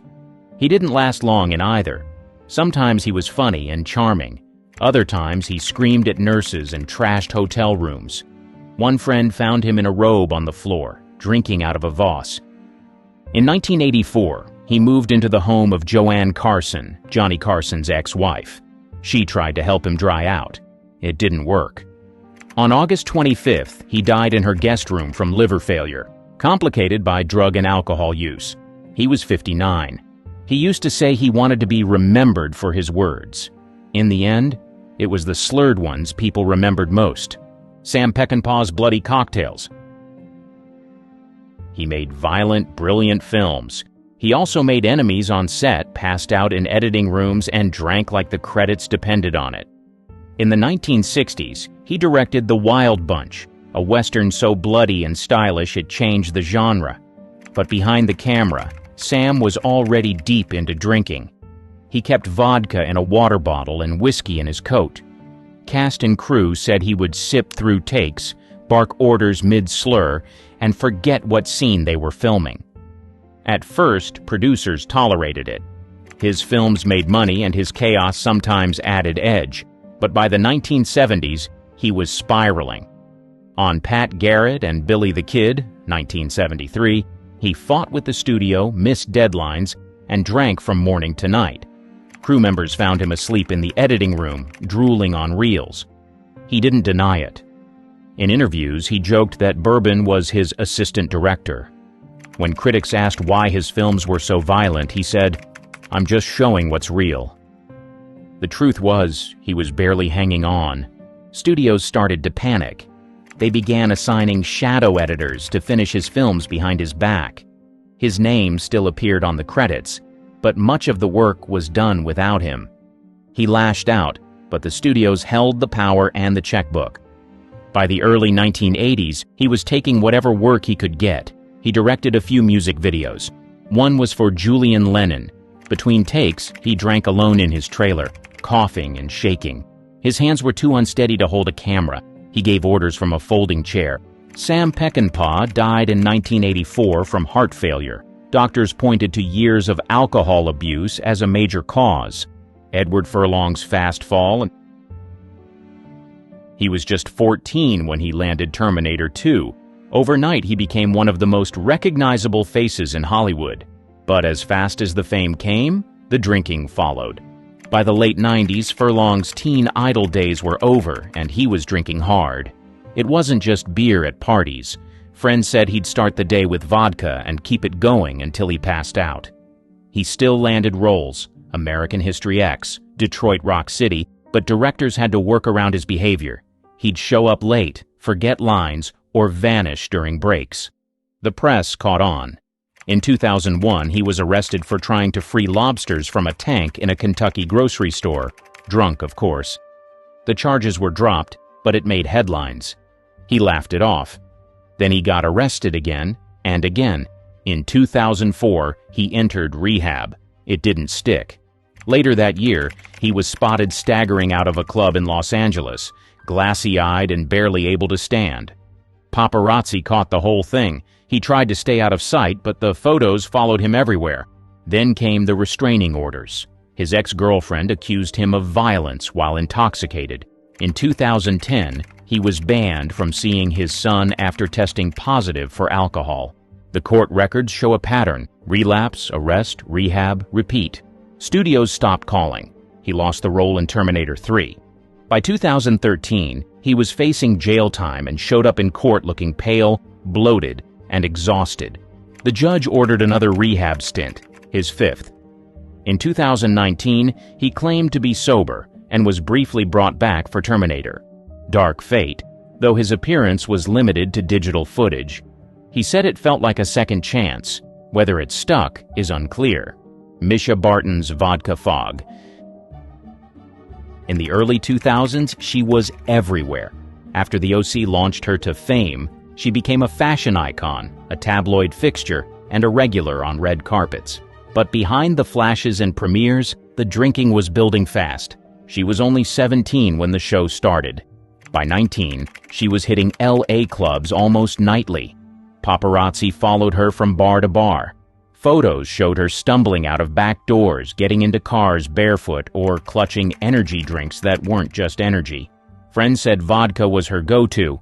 He didn't last long in either. Sometimes he was funny and charming. Other times he screamed at nurses and trashed hotel rooms. One friend found him in a robe on the floor, drinking out of a vase. In 1984, he moved into the home of Joanne Carson, Johnny Carson's ex-wife. She tried to help him dry out. It didn't work. On August 25th, he died in her guest room from liver failure, complicated by drug and alcohol use. He was 59. He used to say he wanted to be remembered for his words. In the end, it was the slurred ones people remembered most. Sam Peckinpah's Bloody Cocktails. He made violent, brilliant films. He also made enemies on set, passed out in editing rooms, and drank like the credits depended on it. In the 1960s, he directed The Wild Bunch, a western so bloody and stylish it changed the genre. But behind the camera, Sam was already deep into drinking. He kept vodka in a water bottle and whiskey in his coat. Cast and crew said he would sip through takes, bark orders mid-slur, and forget what scene they were filming. At first, producers tolerated it. His films made money and his chaos sometimes added edge, but by the 1970s, he was spiraling. On Pat Garrett and Billy the Kid, 1973, he fought with the studio, missed deadlines, and drank from morning to night. Crew members found him asleep in the editing room, drooling on reels. He didn't deny it. In interviews, he joked that bourbon was his assistant director. When critics asked why his films were so violent, he said, "I'm just showing what's real." The truth was, he was barely hanging on. Studios started to panic. They began assigning shadow editors to finish his films behind his back. His name still appeared on the credits, but much of the work was done without him. He lashed out, but the studios held the power and the checkbook. By the early 1980s, he was taking whatever work he could get. He directed a few music videos. One was for Julian Lennon. Between takes, he drank alone in his trailer, coughing and shaking. His hands were too unsteady to hold a camera. He gave orders from a folding chair. Sam Peckinpah died in 1984 from heart failure. Doctors pointed to years of alcohol abuse as a major cause. Edward Furlong's fast fall. He was just 14 when he landed Terminator 2. Overnight, he became one of the most recognizable faces in Hollywood. But as fast as the fame came, the drinking followed. By the late 90s, Furlong's teen idol days were over, and he was drinking hard. It wasn't just beer at parties. Friends said he'd start the day with vodka and keep it going until he passed out. He still landed roles, American History X, Detroit Rock City, but directors had to work around his behavior. He'd show up late, forget lines, or vanish during breaks. The press caught on. In 2001, he was arrested for trying to free lobsters from a tank in a Kentucky grocery store, drunk, of course. The charges were dropped, but it made headlines. He laughed it off. Then he got arrested again and again. In 2004, he entered rehab. It didn't stick. Later that year, he was spotted staggering out of a club in Los Angeles, glassy-eyed and barely able to stand. Paparazzi caught the whole thing. He tried to stay out of sight, but the photos followed him everywhere. Then came the restraining orders. His ex-girlfriend accused him of violence while intoxicated. In 2010, he was banned from seeing his son after testing positive for alcohol. The court records show a pattern: relapse, arrest, rehab, repeat. Studios stopped calling. He lost the role in Terminator 3. By 2013, he was facing jail time and showed up in court looking pale, bloated, and exhausted. The judge ordered another rehab stint, his fifth. In 2019, he claimed to be sober and was briefly brought back for Terminator. Dark fate, though his appearance was limited to digital footage. He said it felt like a second chance. Whether it stuck is unclear. Misha Barton's vodka fog. In the early 2000s, she was everywhere. After the OC launched her to fame, she became a fashion icon, a tabloid fixture, and a regular on red carpets. But behind the flashes and premieres, the drinking was building fast. She was only 17 when the show started. By 19, she was hitting LA clubs almost nightly. Paparazzi followed her from bar to bar. Photos showed her stumbling out of back doors, getting into cars barefoot, or clutching energy drinks that weren't just energy. Friends said vodka was her go-to.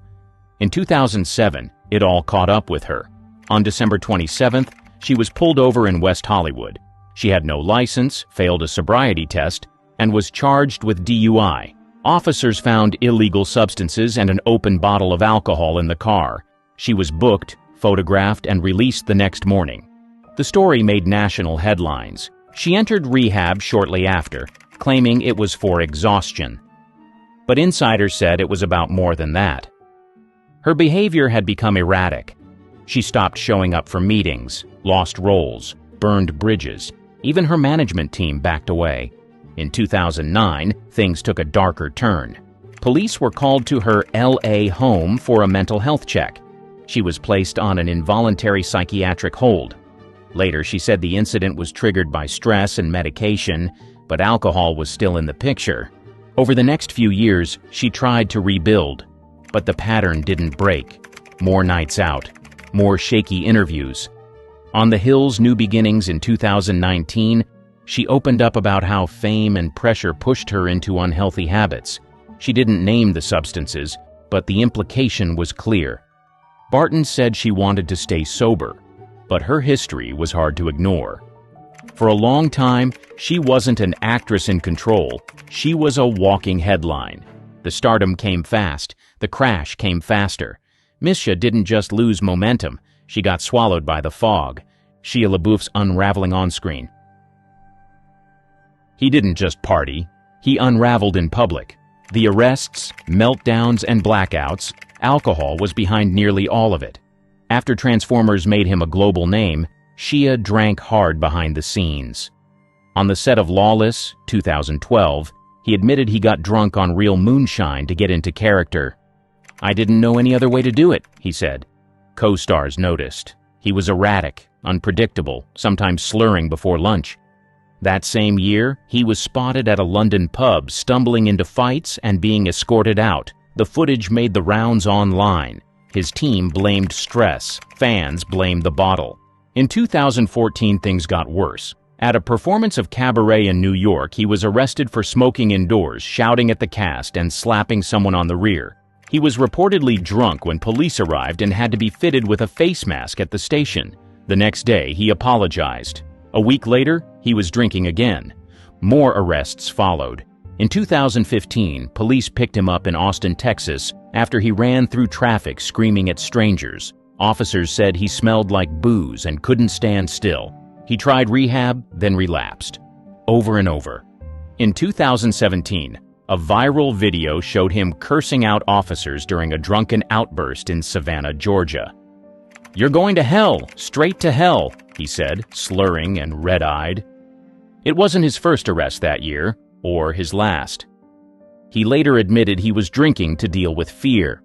In 2007, it all caught up with her. On December 27th, she was pulled over in West Hollywood. She had no license, failed a sobriety test, and was charged with DUI. Officers found illegal substances and an open bottle of alcohol in the car. She was booked, photographed, and released the next morning. The story made national headlines. She entered rehab shortly after, claiming it was for exhaustion. But insiders said it was about more than that. Her behavior had become erratic. She stopped showing up for meetings, lost roles, burned bridges. Even her management team backed away. In 2009, things took a darker turn. Police were called to her L.A. home for a mental health check. She was placed on an involuntary psychiatric hold. Later, she said the incident was triggered by stress and medication, but alcohol was still in the picture. Over the next few years, she tried to rebuild, but the pattern didn't break. More nights out, more shaky interviews. On The Hill's New Beginnings in 2019, she opened up about how fame and pressure pushed her into unhealthy habits. She didn't name the substances, but the implication was clear. Barton said she wanted to stay sober, but her history was hard to ignore. For a long time, she wasn't an actress in control. She was a walking headline. The stardom came fast. The crash came faster. Misha didn't just lose momentum. She got swallowed by the fog. Shia LaBeouf's unraveling on screen. He didn't just party. He unraveled in public. The arrests, meltdowns, and blackouts, alcohol was behind nearly all of it. After Transformers made him a global name, Shia drank hard behind the scenes. On the set of Lawless, 2012, he admitted he got drunk on real moonshine to get into character. "I didn't know any other way to do it," he said. Co-stars noticed. He was erratic, unpredictable, sometimes slurring before lunch. That same year, he was spotted at a London pub stumbling into fights and being escorted out. The footage made the rounds online. His team blamed stress. Fans blamed the bottle. In 2014, things got worse. At a performance of Cabaret in New York, he was arrested for smoking indoors, shouting at the cast, and slapping someone on the rear. He was reportedly drunk when police arrived and had to be fitted with a face mask at the station. The next day, he apologized. A week later, he was drinking again. More arrests followed. In 2015, police picked him up in Austin, Texas, after he ran through traffic screaming at strangers. Officers said he smelled like booze and couldn't stand still. He tried rehab, then relapsed. Over and over. In 2017, a viral video showed him cursing out officers during a drunken outburst in Savannah, Georgia. "You're going to hell, straight to hell," he said, slurring and red-eyed. It wasn't his first arrest that year, or his last. He later admitted he was drinking to deal with fear.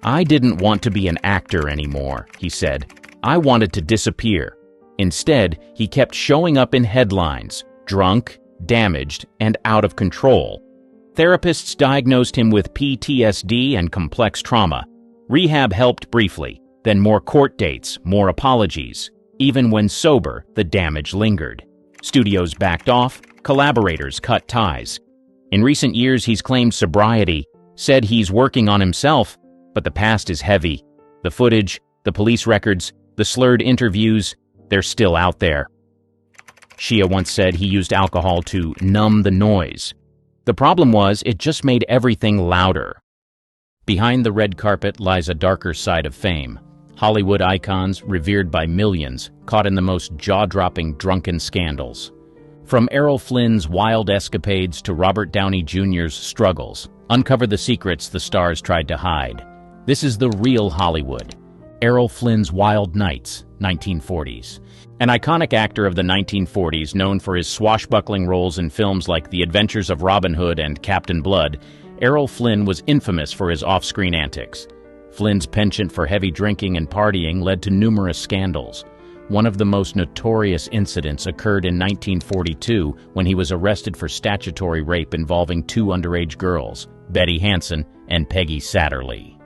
"I didn't want to be an actor anymore," he said. "I wanted to disappear." Instead, he kept showing up in headlines, drunk, damaged, and out of control. Therapists diagnosed him with PTSD and complex trauma. Rehab helped briefly, then more court dates, more apologies. Even when sober, the damage lingered. Studios backed off, collaborators cut ties. In recent years, he's claimed sobriety, said he's working on himself, but the past is heavy. The footage, the police records, the slurred interviews, they're still out there. Shia once said he used alcohol to numb the noise. The problem was, it just made everything louder. Behind the red carpet lies a darker side of fame. Hollywood icons revered by millions, caught in the most jaw-dropping drunken scandals. From Errol Flynn's wild escapades to Robert Downey Jr.'s struggles, uncover the secrets the stars tried to hide. This is the real Hollywood. Errol Flynn's Wild Nights, 1940s. An iconic actor of the 1940s known for his swashbuckling roles in films like The Adventures of Robin Hood and Captain Blood, Errol Flynn was infamous for his off-screen antics. Flynn's penchant for heavy drinking and partying led to numerous scandals. One of the most notorious incidents occurred in 1942 when he was arrested for statutory rape involving two underage girls, Betty Hansen and Peggy Satterlee.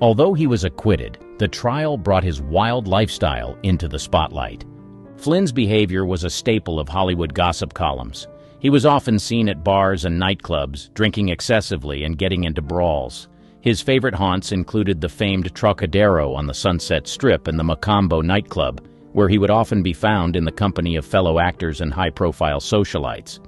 Although he was acquitted, the trial brought his wild lifestyle into the spotlight. Flynn's behavior was a staple of Hollywood gossip columns. He was often seen at bars and nightclubs, drinking excessively and getting into brawls. His favorite haunts included the famed Trocadero on the Sunset Strip and the Macambo nightclub, where he would often be found in the company of fellow actors and high-profile socialites.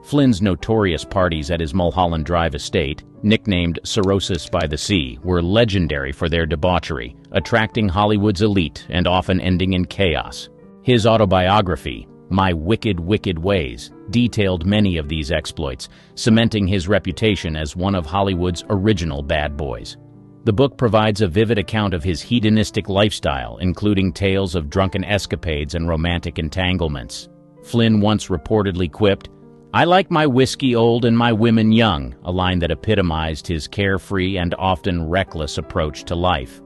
Flynn's notorious parties at his Mulholland Drive estate, nicknamed Cirrhosis by the Sea, were legendary for their debauchery, attracting Hollywood's elite and often ending in chaos. His autobiography, My Wicked, Wicked Ways, detailed many of these exploits, cementing his reputation as one of Hollywood's original bad boys. The book provides a vivid account of his hedonistic lifestyle, including tales of drunken escapades and romantic entanglements. Flynn once reportedly quipped, "I like my whiskey old and my women young," a line that epitomized his carefree and often reckless approach to life.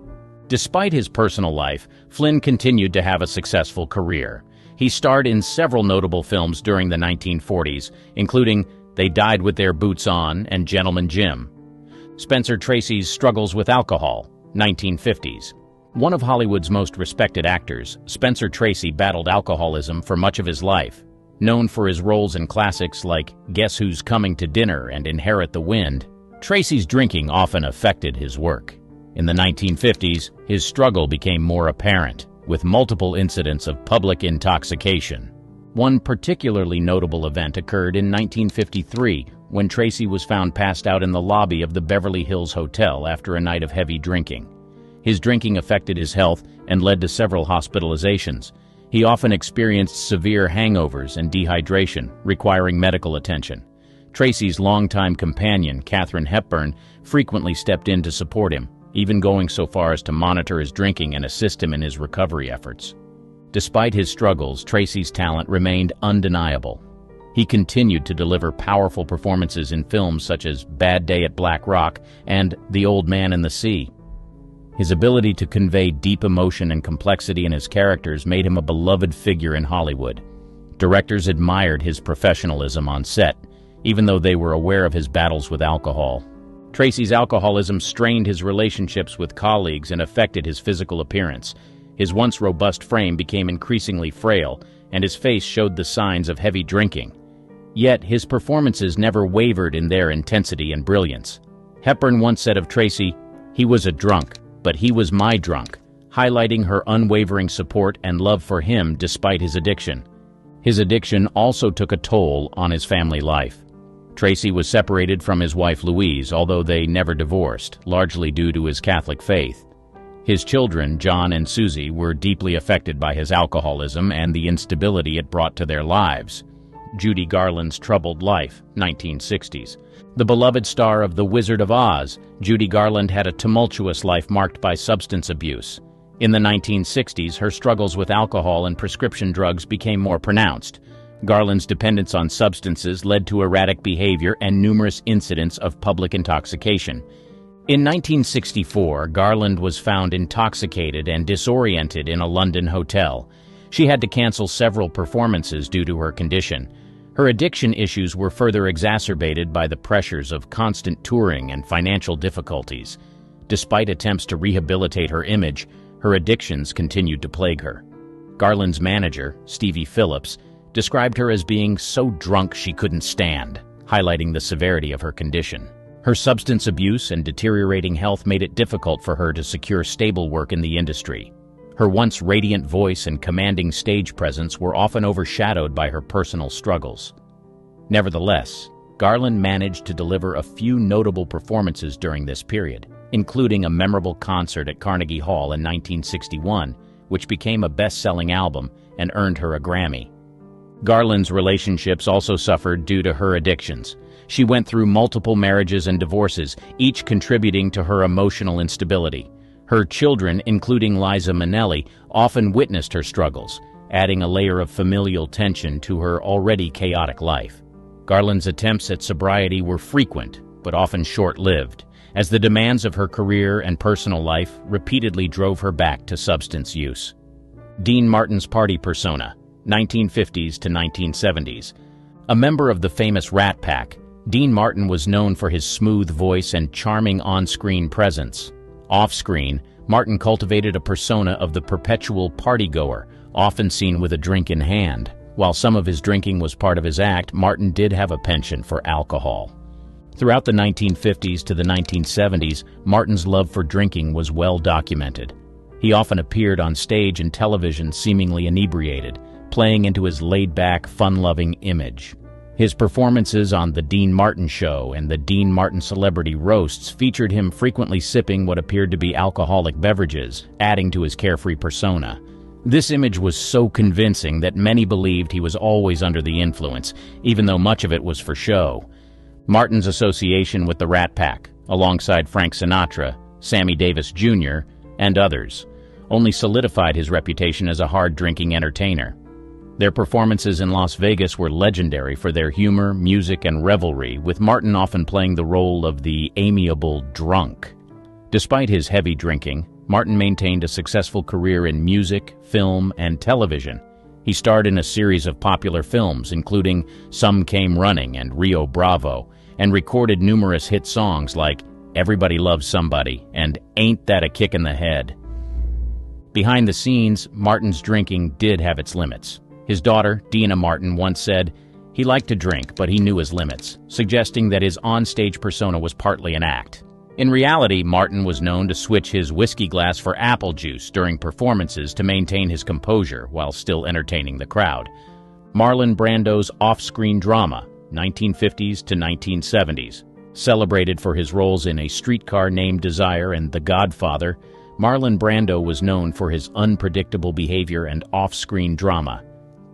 Despite his personal life, Flynn continued to have a successful career. He starred in several notable films during the 1940s, including They Died with Their Boots On and Gentleman Jim. Spencer Tracy's Struggles with Alcohol, 1950s. One of Hollywood's most respected actors, Spencer Tracy battled alcoholism for much of his life. Known for his roles in classics like Guess Who's Coming to Dinner and Inherit the Wind, Tracy's drinking often affected his work. In the 1950s, his struggle became more apparent, with multiple incidents of public intoxication. One particularly notable event occurred in 1953 when Tracy was found passed out in the lobby of the Beverly Hills Hotel after a night of heavy drinking. His drinking affected his health and led to several hospitalizations. He often experienced severe hangovers and dehydration, requiring medical attention. Tracy's longtime companion, Katharine Hepburn, frequently stepped in to support him, even going so far as to monitor his drinking and assist him in his recovery efforts. Despite his struggles, Tracy's talent remained undeniable. He continued to deliver powerful performances in films such as Bad Day at Black Rock and The Old Man and the Sea. His ability to convey deep emotion and complexity in his characters made him a beloved figure in Hollywood. Directors admired his professionalism on set, even though they were aware of his battles with alcohol. Tracy's alcoholism strained his relationships with colleagues and affected his physical appearance. His once robust frame became increasingly frail, and his face showed the signs of heavy drinking. Yet his performances never wavered in their intensity and brilliance. Hepburn once said of Tracy, "He was a drunk, but he was my drunk," highlighting her unwavering support and love for him despite his addiction. His addiction also took a toll on his family life. Tracy was separated from his wife Louise, although they never divorced, largely due to his Catholic faith. His children, John and Susie, were deeply affected by his alcoholism and the instability it brought to their lives. Judy Garland's troubled life, 1960s. The beloved star of The Wizard of Oz, Judy Garland had a tumultuous life marked by substance abuse. In the 1960s, her struggles with alcohol and prescription drugs became more pronounced. Garland's dependence on substances led to erratic behavior and numerous incidents of public intoxication. In 1964, Garland was found intoxicated and disoriented in a London hotel. She had to cancel several performances due to her condition. Her addiction issues were further exacerbated by the pressures of constant touring and financial difficulties. Despite attempts to rehabilitate her image, her addictions continued to plague her. Garland's manager, Stevie Phillips, described her as being so drunk she couldn't stand, highlighting the severity of her condition. Her substance abuse and deteriorating health made it difficult for her to secure stable work in the industry. Her once radiant voice and commanding stage presence were often overshadowed by her personal struggles. Nevertheless, Garland managed to deliver a few notable performances during this period, including a memorable concert at Carnegie Hall in 1961, which became a best-selling album and earned her a Grammy. Garland's relationships also suffered due to her addictions. She went through multiple marriages and divorces, each contributing to her emotional instability. Her children, including Liza Minnelli, often witnessed her struggles, adding a layer of familial tension to her already chaotic life. Garland's attempts at sobriety were frequent, but often short-lived, as the demands of her career and personal life repeatedly drove her back to substance use. Dean Martin's party persona, 1950s to 1970s. A member of the famous Rat Pack, Dean Martin was known for his smooth voice and charming on-screen presence. Off-screen, Martin cultivated a persona of the perpetual partygoer, often seen with a drink in hand. While some of his drinking was part of his act, Martin did have a penchant for alcohol. Throughout the 1950s to the 1970s, Martin's love for drinking was well documented. He often appeared on stage and television seemingly inebriated, playing into his laid-back, fun-loving image. His performances on The Dean Martin Show and the Dean Martin Celebrity Roasts featured him frequently sipping what appeared to be alcoholic beverages, adding to his carefree persona. This image was so convincing that many believed he was always under the influence, even though much of it was for show. Martin's association with the Rat Pack, alongside Frank Sinatra, Sammy Davis Jr., and others, only solidified his reputation as a hard-drinking entertainer. Their performances in Las Vegas were legendary for their humor, music, and revelry, with Martin often playing the role of the amiable drunk. Despite his heavy drinking, Martin maintained a successful career in music, film, and television. He starred in a series of popular films, including Some Came Running and Rio Bravo, and recorded numerous hit songs like Everybody Loves Somebody and Ain't That a Kick in the Head. Behind the scenes, Martin's drinking did have its limits. His daughter, Dina Martin, once said, "He liked to drink, but he knew his limits," suggesting that his on-stage persona was partly an act. In reality, Martin was known to switch his whiskey glass for apple juice during performances to maintain his composure while still entertaining the crowd. Marlon Brando's off-screen drama, 1950s to 1970s. Celebrated for his roles in A Streetcar Named Desire and The Godfather, Marlon Brando was known for his unpredictable behavior and off-screen drama.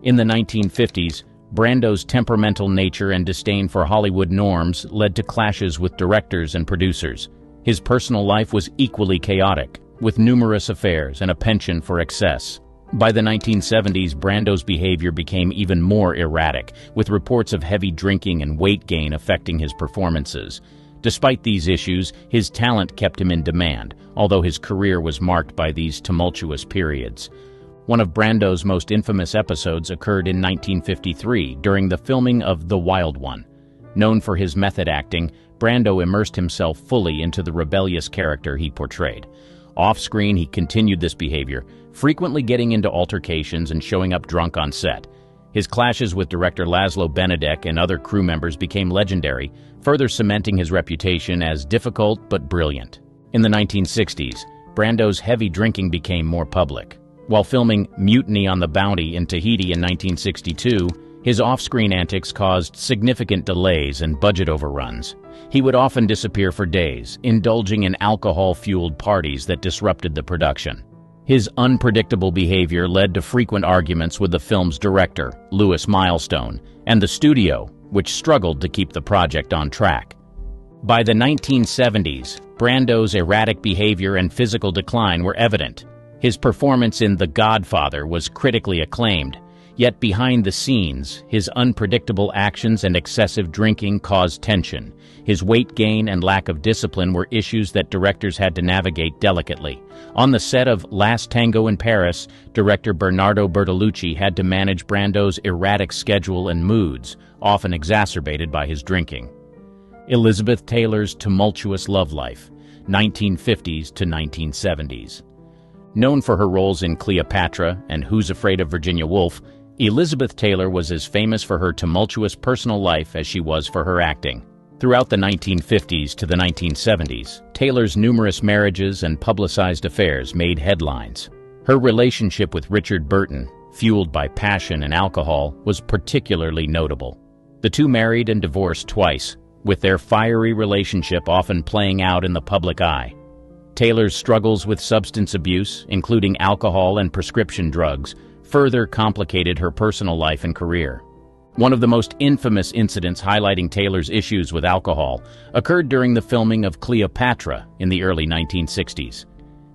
In the 1950s, Brando's temperamental nature and disdain for Hollywood norms led to clashes with directors and producers. His personal life was equally chaotic, with numerous affairs and a penchant for excess. By the 1970s, Brando's behavior became even more erratic, with reports of heavy drinking and weight gain affecting his performances. Despite these issues, his talent kept him in demand, although his career was marked by these tumultuous periods. One of Brando's most infamous episodes occurred in 1953 during the filming of The Wild One. Known for his method acting, Brando immersed himself fully into the rebellious character he portrayed. Off-screen, he continued this behavior, frequently getting into altercations and showing up drunk on set. His clashes with director Laszlo Benedek and other crew members became legendary, further cementing his reputation as difficult but brilliant. In the 1960s, Brando's heavy drinking became more public. While filming Mutiny on the Bounty in Tahiti in 1962, his off-screen antics caused significant delays and budget overruns. He would often disappear for days, indulging in alcohol-fueled parties that disrupted the production. His unpredictable behavior led to frequent arguments with the film's director, Louis Milestone, and the studio, which struggled to keep the project on track. By the 1970s, Brando's erratic behavior and physical decline were evident. His performance in The Godfather was critically acclaimed, yet behind the scenes, his unpredictable actions and excessive drinking caused tension. His weight gain and lack of discipline were issues that directors had to navigate delicately. On the set of Last Tango in Paris, director Bernardo Bertolucci had to manage Brando's erratic schedule and moods, often exacerbated by his drinking. Elizabeth Taylor's tumultuous love life, 1950s to 1970s. Known for her roles in Cleopatra and Who's Afraid of Virginia Woolf, Elizabeth Taylor was as famous for her tumultuous personal life as she was for her acting. Throughout the 1950s to the 1970s, Taylor's numerous marriages and publicized affairs made headlines. Her relationship with Richard Burton, fueled by passion and alcohol, was particularly notable. The two married and divorced twice, with their fiery relationship often playing out in the public eye. Taylor's struggles with substance abuse, including alcohol and prescription drugs, further complicated her personal life and career. One of the most infamous incidents highlighting Taylor's issues with alcohol occurred during the filming of Cleopatra in the early 1960s.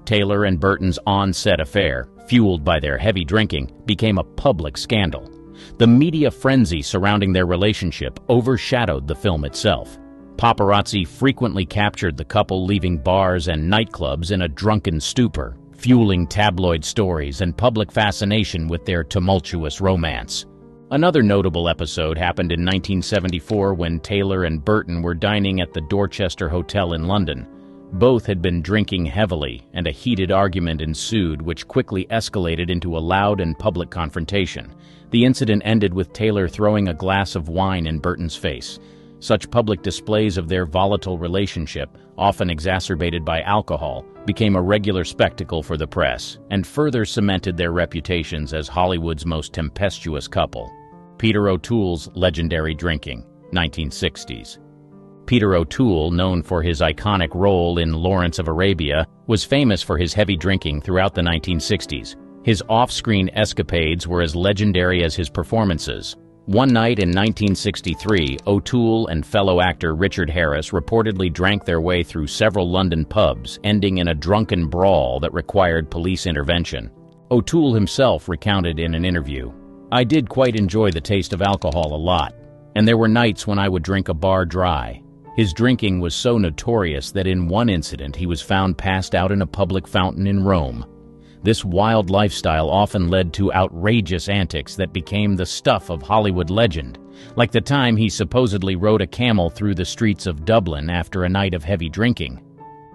Taylor and Burton's on-set affair, fueled by their heavy drinking, became a public scandal. The media frenzy surrounding their relationship overshadowed the film itself. Paparazzi frequently captured the couple leaving bars and nightclubs in a drunken stupor, fueling tabloid stories and public fascination with their tumultuous romance. Another notable episode happened in 1974 when Taylor and Burton were dining at the Dorchester Hotel in London. Both had been drinking heavily, and a heated argument ensued which quickly escalated into a loud and public confrontation. The incident ended with Taylor throwing a glass of wine in Burton's face. Such public displays of their volatile relationship, often exacerbated by alcohol, became a regular spectacle for the press, and further cemented their reputations as Hollywood's most tempestuous couple. Peter O'Toole's legendary drinking, 1960s. Peter O'Toole, known for his iconic role in Lawrence of Arabia, was famous for his heavy drinking throughout the 1960s. His off-screen escapades were as legendary as his performances. One night in 1963, O'Toole and fellow actor Richard Harris reportedly drank their way through several London pubs, ending in a drunken brawl that required police intervention. O'Toole himself recounted in an interview, I did quite enjoy the taste of alcohol a lot, and there were nights when I would drink a bar dry. His drinking was so notorious that in one incident he was found passed out in a public fountain in Rome. This wild lifestyle often led to outrageous antics that became the stuff of Hollywood legend, like the time he supposedly rode a camel through the streets of Dublin after a night of heavy drinking.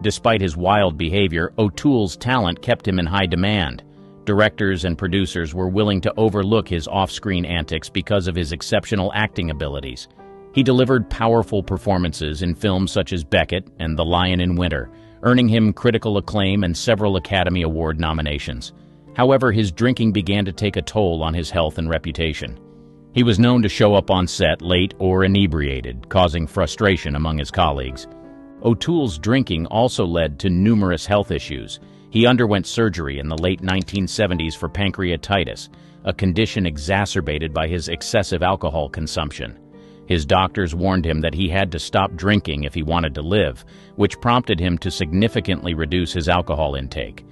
Despite his wild behavior, O'Toole's talent kept him in high demand. Directors and producers were willing to overlook his off-screen antics because of his exceptional acting abilities. He delivered powerful performances in films such as Beckett and The Lion in Winter, earning him critical acclaim and several Academy Award nominations. However, his drinking began to take a toll on his health and reputation. He was known to show up on set late or inebriated, causing frustration among his colleagues. O'Toole's drinking also led to numerous health issues. He underwent surgery in the late 1970s for pancreatitis, a condition exacerbated by his excessive alcohol consumption. His doctors warned him that he had to stop drinking if he wanted to live, which prompted him to significantly reduce his alcohol intake.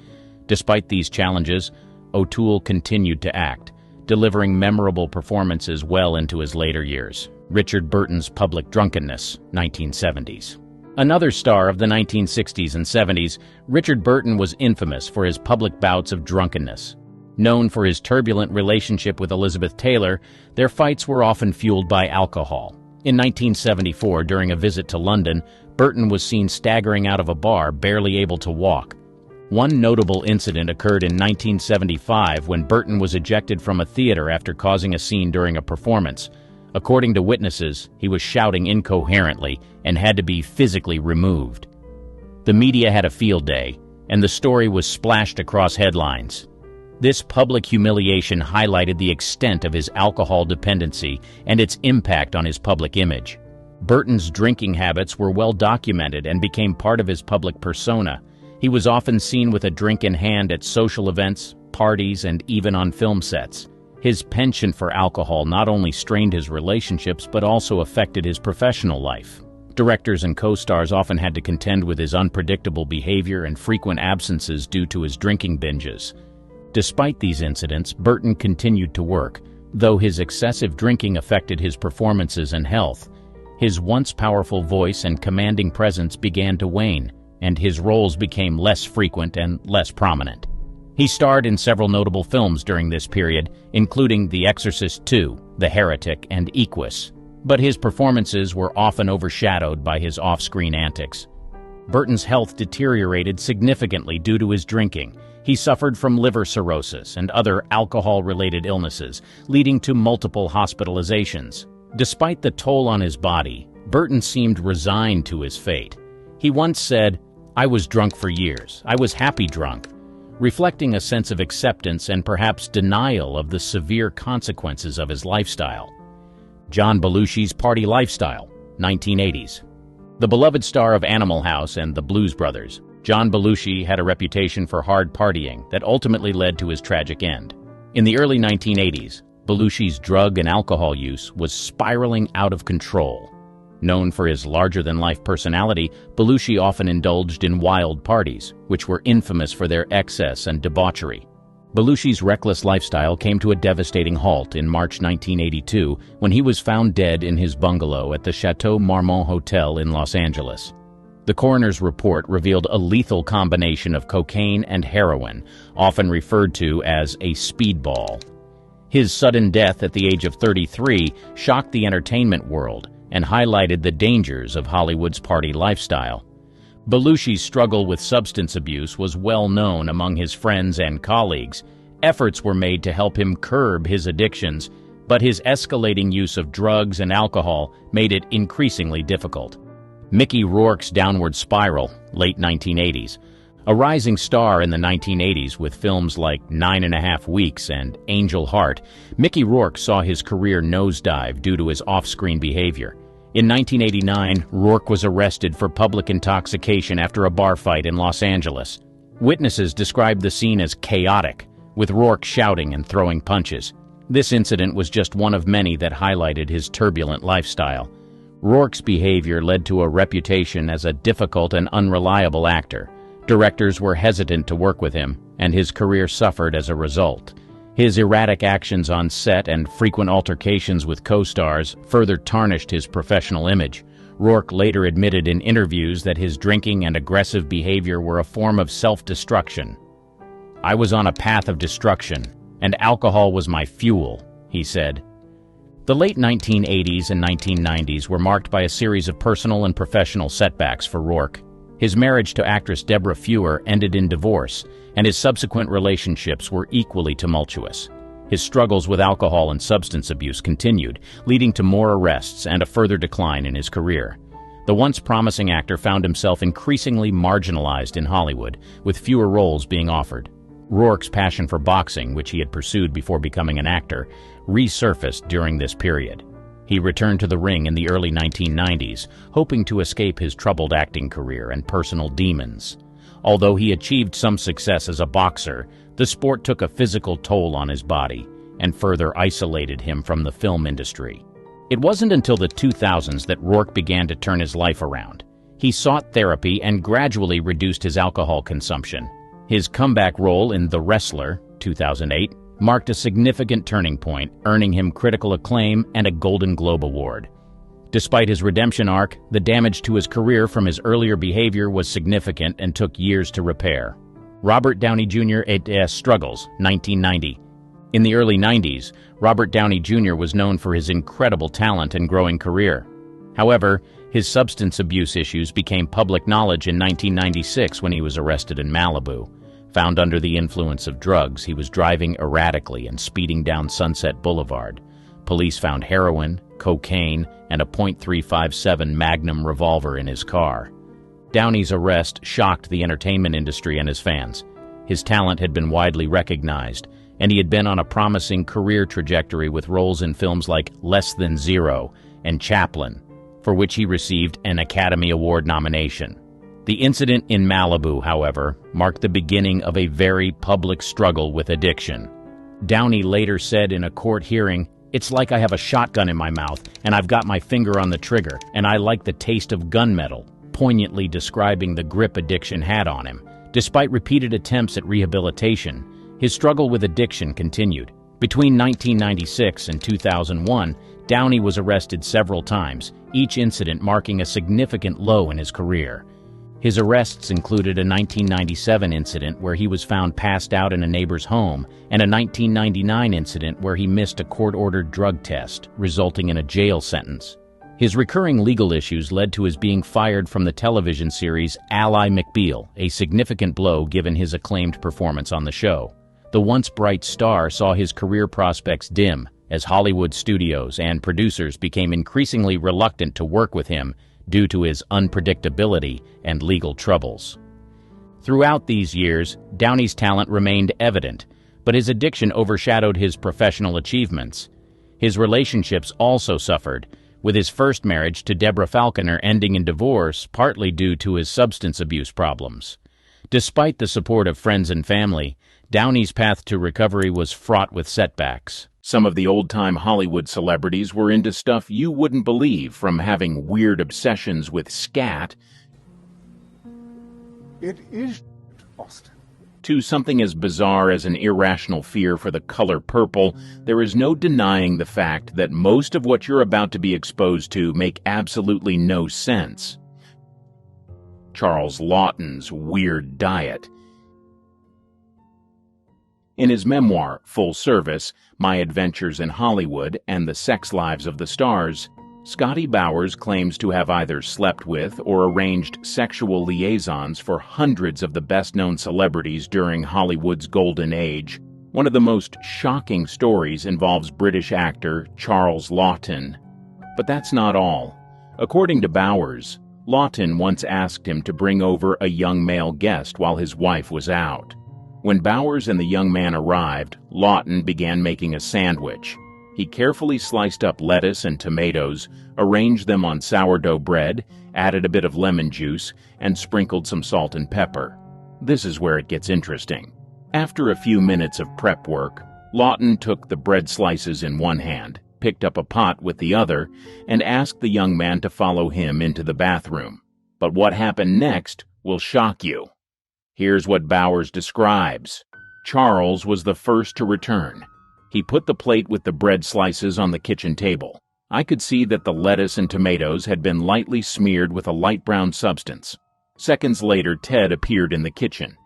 Despite these challenges, O'Toole continued to act, delivering memorable performances well into his later years. Richard Burton's Public Drunkenness, 1970s. Another star of the 1960s and 70s, Richard Burton was infamous for his public bouts of drunkenness. Known for his turbulent relationship with Elizabeth Taylor, their fights were often fueled by alcohol. In 1974, during a visit to London, Burton was seen staggering out of a bar, barely able to walk. One notable incident occurred in 1975 when Burton was ejected from a theater after causing a scene during a performance. According to witnesses, he was shouting incoherently and had to be physically removed. The media had a field day, and the story was splashed across headlines. This public humiliation highlighted the extent of his alcohol dependency and its impact on his public image. Burton's drinking habits were well documented and became part of his public persona. He was often seen with a drink in hand at social events, parties, and even on film sets. His penchant for alcohol not only strained his relationships but also affected his professional life. Directors and co-stars often had to contend with his unpredictable behavior and frequent absences due to his drinking binges. Despite these incidents, Burton continued to work, though his excessive drinking affected his performances and health. His once powerful voice and commanding presence began to wane, and his roles became less frequent and less prominent. He starred in several notable films during this period, including The Exorcist II, The Heretic, and Equus, but his performances were often overshadowed by his off-screen antics. Burton's health deteriorated significantly due to his drinking. He suffered from liver cirrhosis and other alcohol-related illnesses, leading to multiple hospitalizations. Despite the toll on his body, Burton seemed resigned to his fate. He once said, "I was drunk for years. I was happy drunk," reflecting a sense of acceptance and perhaps denial of the severe consequences of his lifestyle. John Belushi's Party Lifestyle, 1980s. The beloved star of Animal House and the Blues Brothers, John Belushi had a reputation for hard partying that ultimately led to his tragic end. In the early 1980s, Belushi's drug and alcohol use was spiraling out of control. Known for his larger-than-life personality, Belushi often indulged in wild parties, which were infamous for their excess and debauchery. Belushi's reckless lifestyle came to a devastating halt in March 1982 when he was found dead in his bungalow at the Chateau Marmont Hotel in Los Angeles. The coroner's report revealed a lethal combination of cocaine and heroin, often referred to as a speedball. His sudden death at the age of 33 shocked the entertainment world and highlighted the dangers of Hollywood's party lifestyle. Belushi's struggle with substance abuse was well known among his friends and colleagues. Efforts were made to help him curb his addictions, but his escalating use of drugs and alcohol made it increasingly difficult. Mickey Rourke's downward spiral, late 1980s. A rising star in the 1980s with films like 9½ Weeks and Angel Heart, Mickey Rourke saw his career nosedive due to his off-screen behavior. In 1989, Rourke was arrested for public intoxication after a bar fight in Los Angeles. Witnesses described the scene as chaotic, with Rourke shouting and throwing punches. This incident was just one of many that highlighted his turbulent lifestyle. Rourke's behavior led to a reputation as a difficult and unreliable actor. Directors were hesitant to work with him, and his career suffered as a result. His erratic actions on set and frequent altercations with co-stars further tarnished his professional image. Rourke later admitted in interviews that his drinking and aggressive behavior were a form of self-destruction. "I was on a path of destruction, and alcohol was my fuel," he said. The late 1980s and 1990s were marked by a series of personal and professional setbacks for Rourke. His marriage to actress Deborah Feuer ended in divorce, and his subsequent relationships were equally tumultuous. His struggles with alcohol and substance abuse continued, leading to more arrests and a further decline in his career. The once promising actor found himself increasingly marginalized in Hollywood, with fewer roles being offered. Rourke's passion for boxing, which he had pursued before becoming an actor, resurfaced during this period. He returned to the ring in the early 1990s, hoping to escape his troubled acting career and personal demons. Although he achieved some success as a boxer, the sport took a physical toll on his body and further isolated him from the film industry. It wasn't until the 2000s that Rourke began to turn his life around. He sought therapy and gradually reduced his alcohol consumption. His comeback role in The Wrestler, 2008, marked a significant turning point, earning him critical acclaim and a Golden Globe Award. Despite his redemption arc, the damage to his career from his earlier behavior was significant and took years to repair. Robert Downey Jr. struggles, 1990. In the early 90s, Robert Downey Jr. was known for his incredible talent and growing career. However, his substance abuse issues became public knowledge in 1996 when he was arrested in Malibu. Found under the influence of drugs, he was driving erratically and speeding down Sunset Boulevard. Police found heroin, cocaine, and a .357 Magnum revolver in his car. Downey's arrest shocked the entertainment industry and his fans. His talent had been widely recognized, and he had been on a promising career trajectory with roles in films like Less Than Zero and Chaplin, for which he received an Academy Award nomination. The incident in Malibu, however, marked the beginning of a very public struggle with addiction. Downey later said in a court hearing, "It's like I have a shotgun in my mouth, and I've got my finger on the trigger, and I like the taste of gunmetal," poignantly describing the grip addiction had on him. Despite repeated attempts at rehabilitation, his struggle with addiction continued. Between 1996 and 2001, Downey was arrested several times, each incident marking a significant low in his career. His arrests included a 1997 incident where he was found passed out in a neighbor's home and a 1999 incident where he missed a court-ordered drug test, resulting in a jail sentence. His recurring legal issues led to his being fired from the television series Ally McBeal, a significant blow given his acclaimed performance on the show. The once bright star saw his career prospects dim as Hollywood studios and producers became increasingly reluctant to work with him due to his unpredictability and legal troubles. Throughout these years, Downey's talent remained evident, but his addiction overshadowed his professional achievements. His relationships also suffered, with his first marriage to Deborah Falconer ending in divorce partly due to his substance abuse problems. Despite the support of friends and family, Downey's path to recovery was fraught with setbacks. Some of the old-time Hollywood celebrities were into stuff you wouldn't believe, from having weird obsessions with scat It is Austin. to something as bizarre as an irrational fear for the color purple. There is no denying the fact that most of what you're about to be exposed to make absolutely no sense. Charles Laughton's weird diet. In his memoir, Full Service, My Adventures in Hollywood and the Sex Lives of the Stars, Scotty Bowers claims to have either slept with or arranged sexual liaisons for hundreds of the best-known celebrities during Hollywood's golden age. One of the most shocking stories involves British actor Charles Laughton. But that's not all. According to Bowers, Laughton once asked him to bring over a young male guest while his wife was out. When Bowers and the young man arrived, Laughton began making a sandwich. He carefully sliced up lettuce and tomatoes, arranged them on sourdough bread, added a bit of lemon juice, and sprinkled some salt and pepper. This is where it gets interesting. After a few minutes of prep work, Laughton took the bread slices in one hand, picked up a pot with the other, and asked the young man to follow him into the bathroom. But what happened next will shock you. Here's what Bowers describes. Charles was the first to return. He put the plate with the bread slices on the kitchen table. I could see that the lettuce and tomatoes had been lightly smeared with a light brown substance. Seconds later, Ted appeared in the kitchen.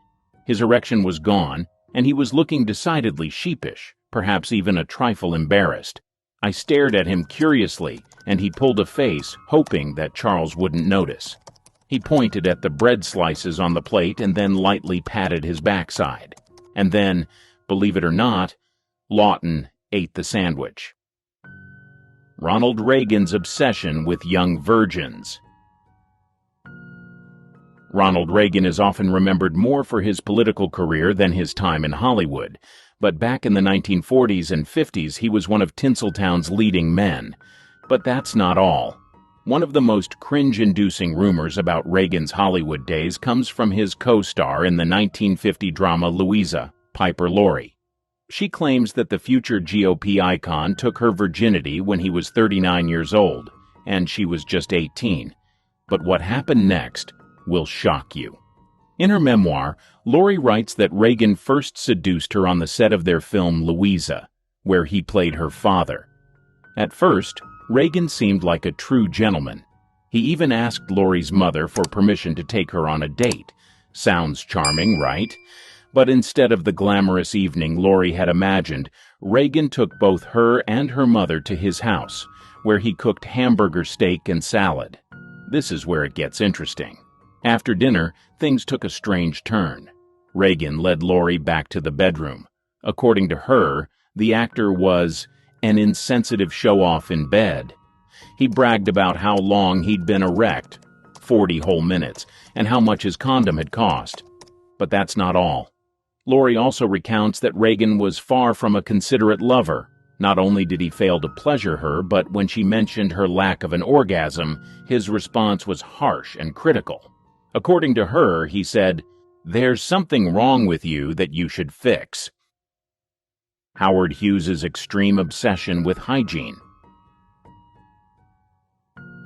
His erection was gone, and he was looking decidedly sheepish, perhaps even a trifle embarrassed. I stared at him curiously, and he pulled a face, hoping that Charles wouldn't notice. He pointed at the bread slices on the plate and then lightly patted his backside. And then, believe it or not, Lawton ate the sandwich. Ronald Reagan's obsession with young virgins. Ronald Reagan is often remembered more for his political career than his time in Hollywood, but back in the 1940s and 50s he was one of Tinseltown's leading men. But that's not all. One of the most cringe-inducing rumors about Reagan's Hollywood days comes from his co-star in the 1950 drama Louisa, Piper Laurie. She claims that the future GOP icon took her virginity when he was 39 years old, and she was just 18. But what happened next will shock you. In her memoir, Laurie writes that Reagan first seduced her on the set of their film Louisa, where he played her father. At first, Reagan seemed like a true gentleman. He even asked Laurie's mother for permission to take her on a date. Sounds charming, right? But instead of the glamorous evening Laurie had imagined, Reagan took both her and her mother to his house, where he cooked hamburger steak and salad. This is where it gets interesting. After dinner, things took a strange turn. Reagan led Laurie back to the bedroom. According to her, the actor was an insensitive show-off in bed. He bragged about how long he'd been erect, 40 whole minutes, and how much his condom had cost. But that's not all. Laurie also recounts that Reagan was far from a considerate lover. Not only did he fail to pleasure her, but when she mentioned her lack of an orgasm, his response was harsh and critical. According to her, he said, "There's something wrong with you that you should fix." Howard Hughes's extreme obsession with hygiene.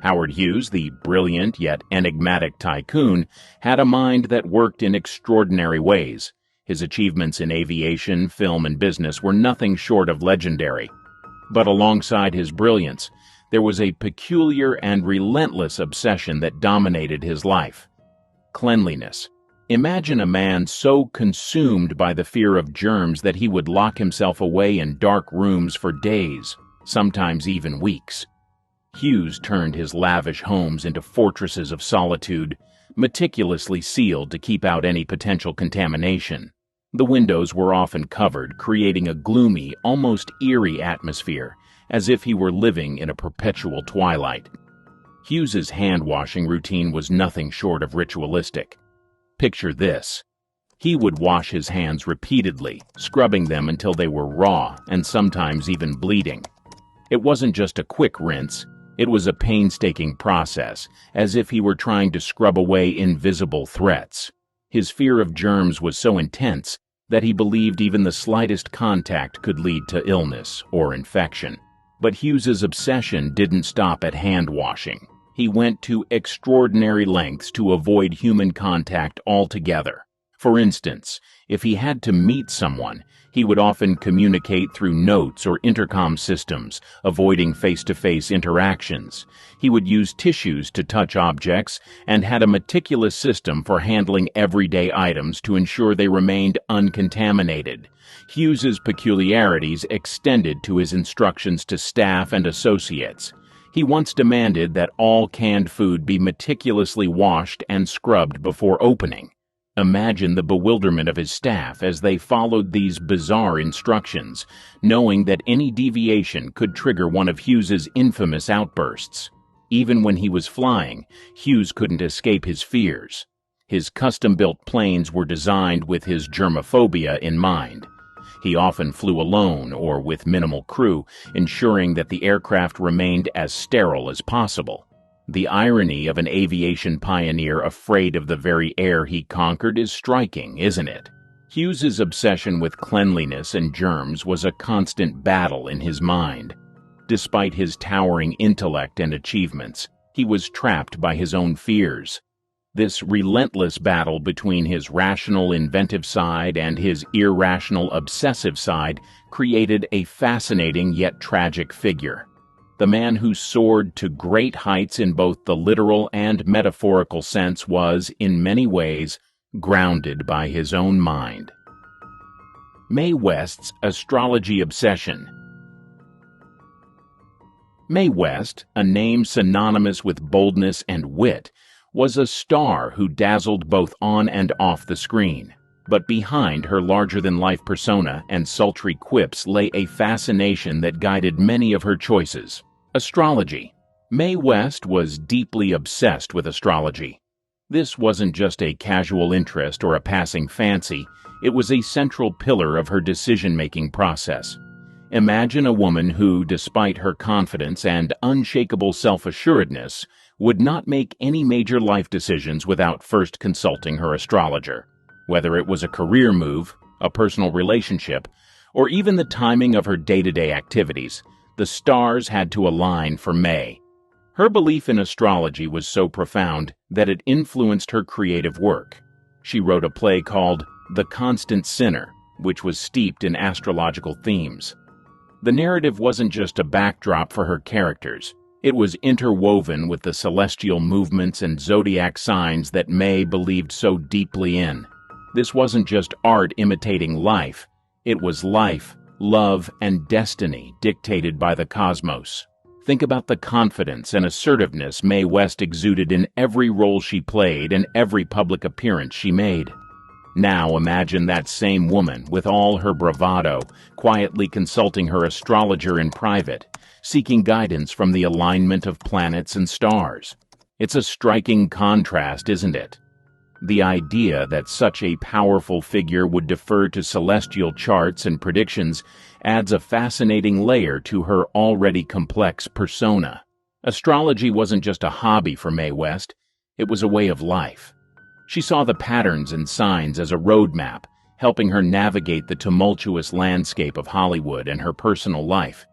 Howard Hughes, the brilliant yet enigmatic tycoon, had a mind that worked in extraordinary ways. His achievements in aviation, film, and business were nothing short of legendary. But alongside his brilliance, there was a peculiar and relentless obsession that dominated his life: cleanliness. Imagine a man so consumed by the fear of germs that he would lock himself away in dark rooms for days, sometimes even weeks. Hughes turned his lavish homes into fortresses of solitude, meticulously sealed to keep out any potential contamination. The windows were often covered, creating a gloomy, almost eerie atmosphere, as if he were living in a perpetual twilight. Hughes's hand-washing routine was nothing short of ritualistic. Picture this. He would wash his hands repeatedly, scrubbing them until they were raw and sometimes even bleeding. It wasn't just a quick rinse. It was a painstaking process, as if he were trying to scrub away invisible threats. His fear of germs was so intense that he believed even the slightest contact could lead to illness or infection. But Hughes's obsession didn't stop at hand-washing. He went to extraordinary lengths to avoid human contact altogether. For instance, if he had to meet someone, he would often communicate through notes or intercom systems, avoiding face-to-face interactions. He would use tissues to touch objects and had a meticulous system for handling everyday items to ensure they remained uncontaminated. Hughes's peculiarities extended to his instructions to staff and associates. He once demanded that all canned food be meticulously washed and scrubbed before opening. Imagine the bewilderment of his staff as they followed these bizarre instructions, knowing that any deviation could trigger one of Hughes's infamous outbursts. Even when he was flying, Hughes couldn't escape his fears. His custom-built planes were designed with his germophobia in mind. He often flew alone or with minimal crew, ensuring that the aircraft remained as sterile as possible. The irony of an aviation pioneer afraid of the very air he conquered is striking, isn't it? Hughes's obsession with cleanliness and germs was a constant battle in his mind. Despite his towering intellect and achievements, he was trapped by his own fears. This relentless battle between his rational, inventive side and his irrational, obsessive side created a fascinating yet tragic figure. The man who soared to great heights in both the literal and metaphorical sense was, in many ways, grounded by his own mind. Mae West's astrology obsession. Mae West, a name synonymous with boldness and wit, was a star who dazzled both on and off the screen. But behind her larger-than-life persona and sultry quips lay a fascination that guided many of her choices. Astrology. Mae West was deeply obsessed with astrology. This wasn't just a casual interest or a passing fancy, it was a central pillar of her decision-making process. Imagine a woman who, despite her confidence and unshakable self-assuredness, would not make any major life decisions without first consulting her astrologer. Whether it was a career move, a personal relationship, or even the timing of her day-to-day activities, the stars had to align for Mae. Her belief in astrology was so profound that it influenced her creative work. She wrote a play called The Constant Sinner, which was steeped in astrological themes. The narrative wasn't just a backdrop for her characters. It was interwoven with the celestial movements and zodiac signs that Mae believed so deeply in. This wasn't just art imitating life. It was life, love, and destiny dictated by the cosmos. Think about the confidence and assertiveness Mae West exuded in every role she played and every public appearance she made. Now imagine that same woman, with all her bravado, quietly consulting her astrologer in private, seeking guidance from the alignment of planets and stars. It's a striking contrast, isn't it? The idea that such a powerful figure would defer to celestial charts and predictions adds a fascinating layer to her already complex persona. Astrology wasn't just a hobby for Mae West, it was a way of life. She saw the patterns and signs as a roadmap, helping her navigate the tumultuous landscape of Hollywood and her personal life.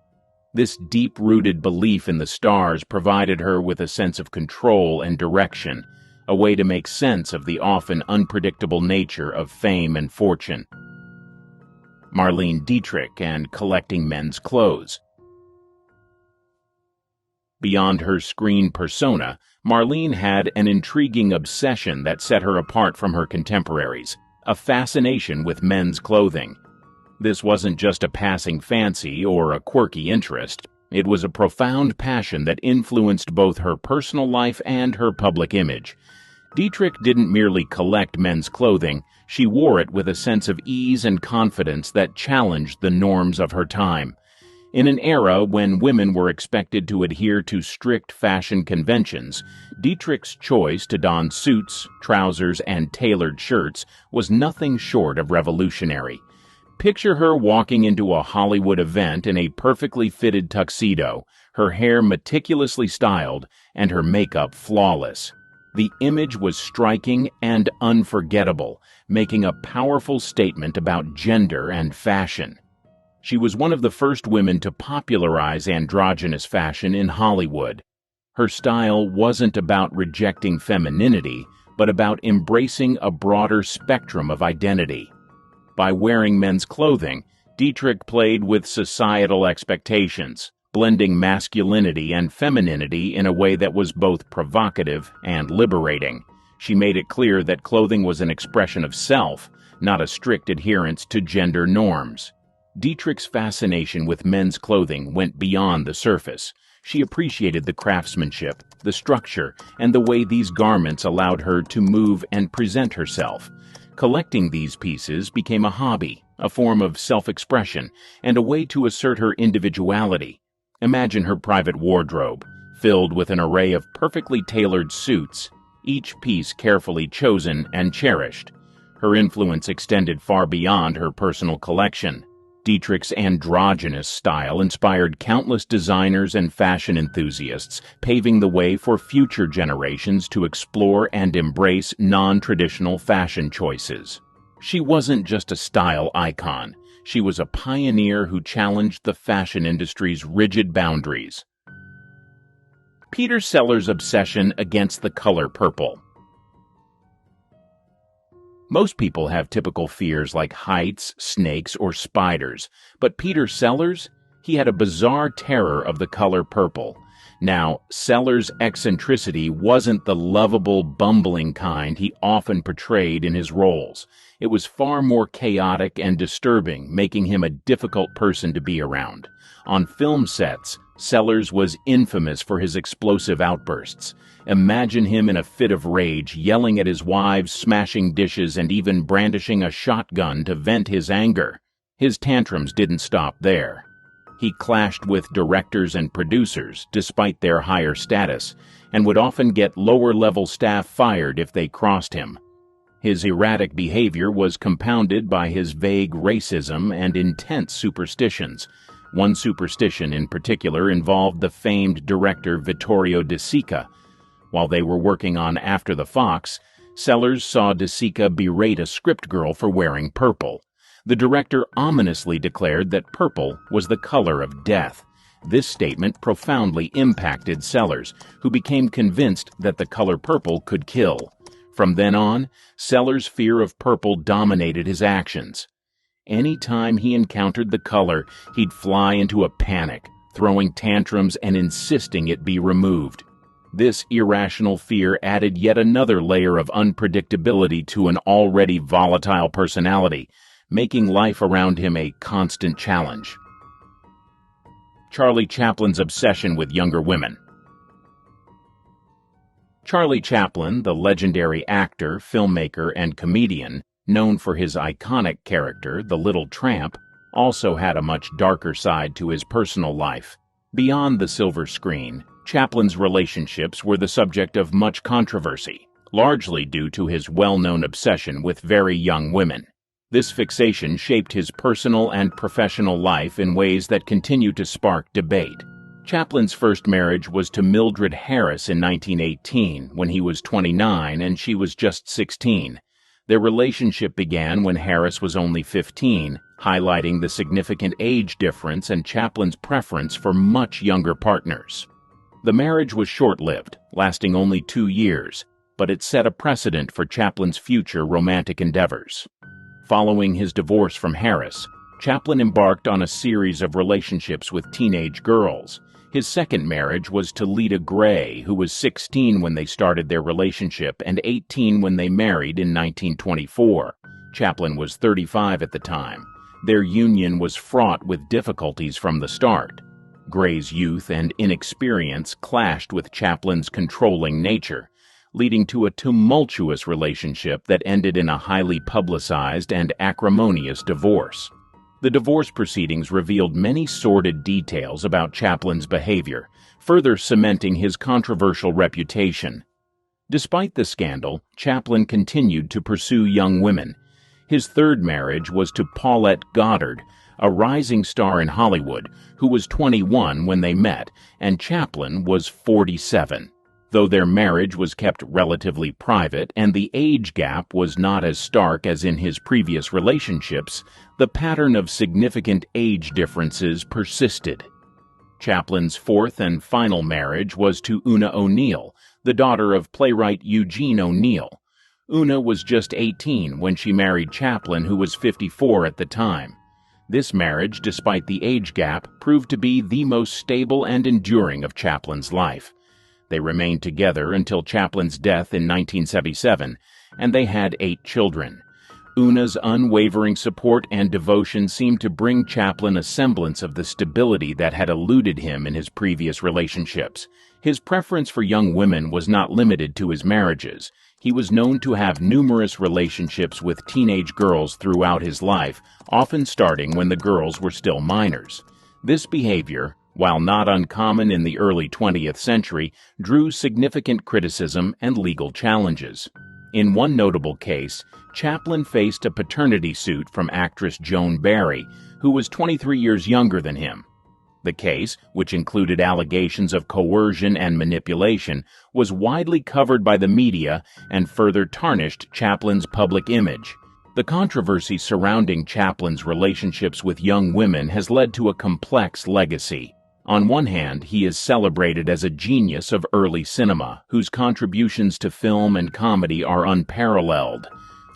This deep-rooted belief in the stars provided her with a sense of control and direction, a way to make sense of the often unpredictable nature of fame and fortune. Marlene Dietrich and collecting men's clothes. Beyond her screen persona, Marlene had an intriguing obsession that set her apart from her contemporaries, a fascination with men's clothing. This wasn't just a passing fancy or a quirky interest. It was a profound passion that influenced both her personal life and her public image. Dietrich didn't merely collect men's clothing, she wore it with a sense of ease and confidence that challenged the norms of her time. In an era when women were expected to adhere to strict fashion conventions, Dietrich's choice to don suits, trousers, and tailored shirts was nothing short of revolutionary. Picture her walking into a Hollywood event in a perfectly fitted tuxedo, her hair meticulously styled, and her makeup flawless. The image was striking and unforgettable, making a powerful statement about gender and fashion. She was one of the first women to popularize androgynous fashion in Hollywood. Her style wasn't about rejecting femininity, but about embracing a broader spectrum of identity. By wearing men's clothing, Dietrich played with societal expectations, blending masculinity and femininity in a way that was both provocative and liberating. She made it clear that clothing was an expression of self, not a strict adherence to gender norms. Dietrich's fascination with men's clothing went beyond the surface. She appreciated the craftsmanship, the structure, and the way these garments allowed her to move and present herself. Collecting these pieces became a hobby, a form of self-expression, and a way to assert her individuality. Imagine her private wardrobe, filled with an array of perfectly tailored suits, each piece carefully chosen and cherished. Her influence extended far beyond her personal collection. Dietrich's androgynous style inspired countless designers and fashion enthusiasts, paving the way for future generations to explore and embrace non-traditional fashion choices. She wasn't just a style icon. She was a pioneer who challenged the fashion industry's rigid boundaries. Peter Sellers' obsession against the color purple. Most people have typical fears like heights, snakes, or spiders, but Peter Sellers, he had a bizarre terror of the color purple. Now, Sellers' eccentricity wasn't the lovable, bumbling kind he often portrayed in his roles. It was far more chaotic and disturbing, making him a difficult person to be around. On film sets, Sellers was infamous for his explosive outbursts. Imagine him in a fit of rage, yelling at his wives, smashing dishes, and even brandishing a shotgun to vent his anger. His tantrums didn't stop there. He clashed with directors and producers, despite their higher status, and would often get lower-level staff fired if they crossed him. His erratic behavior was compounded by his vague racism and intense superstitions. One superstition in particular involved the famed director Vittorio De Sica. While they were working on After the Fox, Sellers saw De Sica berate a script girl for wearing purple. The director ominously declared that purple was the color of death. This statement profoundly impacted Sellers, who became convinced that the color purple could kill. From then on, Sellers' fear of purple dominated his actions. Any time he encountered the color, he'd fly into a panic, throwing tantrums and insisting it be removed. This irrational fear added yet another layer of unpredictability to an already volatile personality, making life around him a constant challenge. Charlie Chaplin's obsession with younger women. Charlie Chaplin, the legendary actor, filmmaker, and comedian, known for his iconic character, the Little Tramp, also had a much darker side to his personal life. Beyond the silver screen, Chaplin's relationships were the subject of much controversy, largely due to his well-known obsession with very young women. This fixation shaped his personal and professional life in ways that continue to spark debate. Chaplin's first marriage was to Mildred Harris in 1918, when he was 29 and she was just 16. Their relationship began when Harris was only 15, highlighting the significant age difference and Chaplin's preference for much younger partners. The marriage was short-lived, lasting only 2 years, but it set a precedent for Chaplin's future romantic endeavors. Following his divorce from Harris, Chaplin embarked on a series of relationships with teenage girls. His second marriage was to Lita Gray, who was 16 when they started their relationship and 18 when they married in 1924. Chaplin was 35 at the time. Their union was fraught with difficulties from the start. Gray's youth and inexperience clashed with Chaplin's controlling nature, leading to a tumultuous relationship that ended in a highly publicized and acrimonious divorce. The divorce proceedings revealed many sordid details about Chaplin's behavior, further cementing his controversial reputation. Despite the scandal, Chaplin continued to pursue young women. His third marriage was to Paulette Goddard, a rising star in Hollywood, who was 21 when they met, and Chaplin was 47. Though their marriage was kept relatively private and the age gap was not as stark as in his previous relationships, the pattern of significant age differences persisted. Chaplin's fourth and final marriage was to Una O'Neill, the daughter of playwright Eugene O'Neill. Una was just 18 when she married Chaplin, who was 54 at the time. This marriage, despite the age gap, proved to be the most stable and enduring of Chaplin's life. They remained together until Chaplin's death in 1977, and they had 8 children. Una's unwavering support and devotion seemed to bring Chaplin a semblance of the stability that had eluded him in his previous relationships. His preference for young women was not limited to his marriages. He was known to have numerous relationships with teenage girls throughout his life, often starting when the girls were still minors. This behavior, while not uncommon in the early 20th century, drew significant criticism and legal challenges. In one notable case, Chaplin faced a paternity suit from actress Joan Barry, who was 23 years younger than him. The case, which included allegations of coercion and manipulation, was widely covered by the media and further tarnished Chaplin's public image. The controversy surrounding Chaplin's relationships with young women has led to a complex legacy. On one hand, he is celebrated as a genius of early cinema, whose contributions to film and comedy are unparalleled.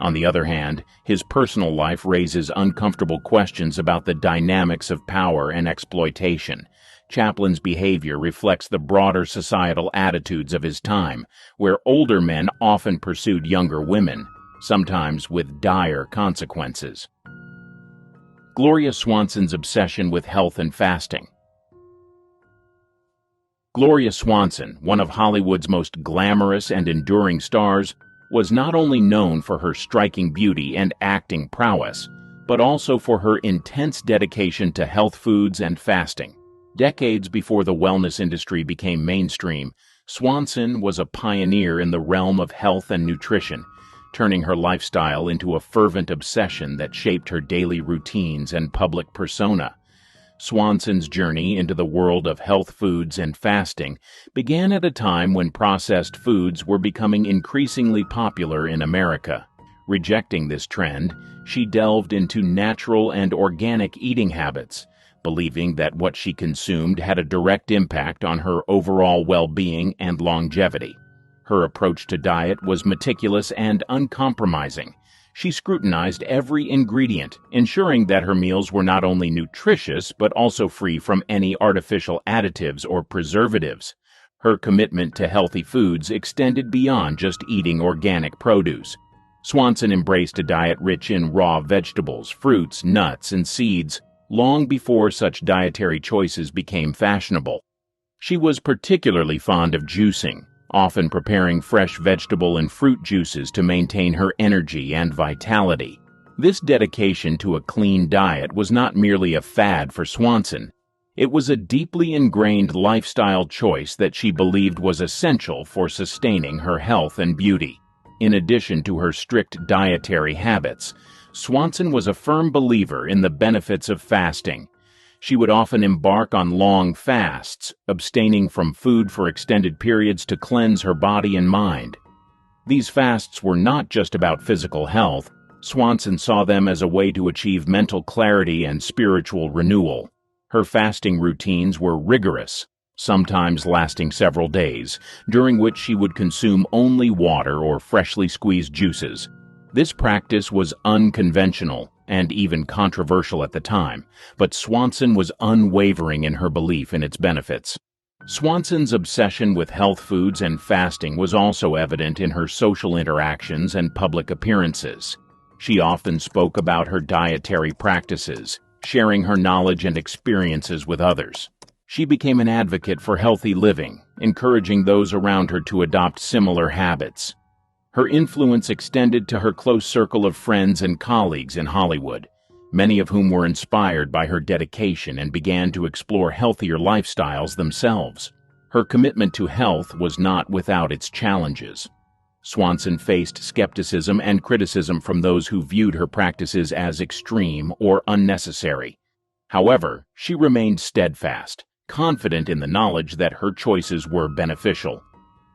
On the other hand, his personal life raises uncomfortable questions about the dynamics of power and exploitation. Chaplin's behavior reflects the broader societal attitudes of his time, where older men often pursued younger women, sometimes with dire consequences. Gloria Swanson's obsession with health and fasting. Gloria Swanson, one of Hollywood's most glamorous and enduring stars, was not only known for her striking beauty and acting prowess, but also for her intense dedication to health foods and fasting. Decades before the wellness industry became mainstream, Swanson was a pioneer in the realm of health and nutrition, turning her lifestyle into a fervent obsession that shaped her daily routines and public persona. Swanson's journey into the world of health foods and fasting began at a time when processed foods were becoming increasingly popular in America. Rejecting this trend, she delved into natural and organic eating habits, believing that what she consumed had a direct impact on her overall well-being and longevity. Her approach to diet was meticulous and uncompromising. She scrutinized every ingredient, ensuring that her meals were not only nutritious but also free from any artificial additives or preservatives. Her commitment to healthy foods extended beyond just eating organic produce. Swanson embraced a diet rich in raw vegetables, fruits, nuts, and seeds, long before such dietary choices became fashionable. She was particularly fond of juicing, often preparing fresh vegetable and fruit juices to maintain her energy and vitality. This dedication to a clean diet was not merely a fad for Swanson. It was a deeply ingrained lifestyle choice that she believed was essential for sustaining her health and beauty. In addition to her strict dietary habits, Swanson was a firm believer in the benefits of fasting. She would often embark on long fasts, abstaining from food for extended periods to cleanse her body and mind. These fasts were not just about physical health. Swanson saw them as a way to achieve mental clarity and spiritual renewal. Her fasting routines were rigorous, sometimes lasting several days, during which she would consume only water or freshly squeezed juices. This practice was unconventional and even controversial at the time, but Swanson was unwavering in her belief in its benefits. Swanson's obsession with health foods and fasting was also evident in her social interactions and public appearances. She often spoke about her dietary practices, sharing her knowledge and experiences with others. She became an advocate for healthy living, encouraging those around her to adopt similar habits. Her influence extended to her close circle of friends and colleagues in Hollywood, many of whom were inspired by her dedication and began to explore healthier lifestyles themselves. Her commitment to health was not without its challenges. Swanson faced skepticism and criticism from those who viewed her practices as extreme or unnecessary. However, she remained steadfast, confident in the knowledge that her choices were beneficial.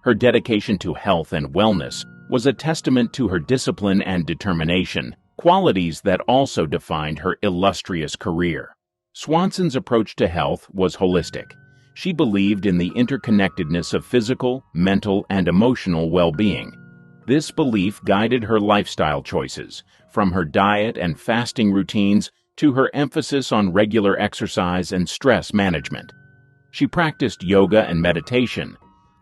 Her dedication to health and wellness was a testament to her discipline and determination, qualities that also defined her illustrious career. Swanson's approach to health was holistic. She believed in the interconnectedness of physical, mental, and emotional well-being. This belief guided her lifestyle choices, from her diet and fasting routines to her emphasis on regular exercise and stress management. She practiced yoga and meditation,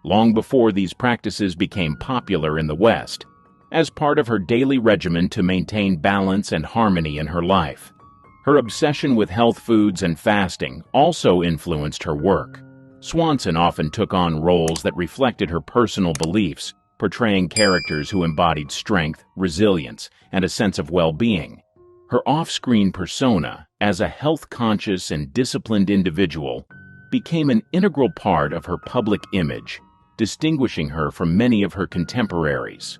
long before these practices became popular in the West, as part of her daily regimen to maintain balance and harmony in her life. Her obsession with health foods and fasting also influenced her work. Swanson often took on roles that reflected her personal beliefs, portraying characters who embodied strength, resilience, and a sense of well-being. Her off-screen persona, as a health-conscious and disciplined individual, became an integral part of her public image, distinguishing her from many of her contemporaries.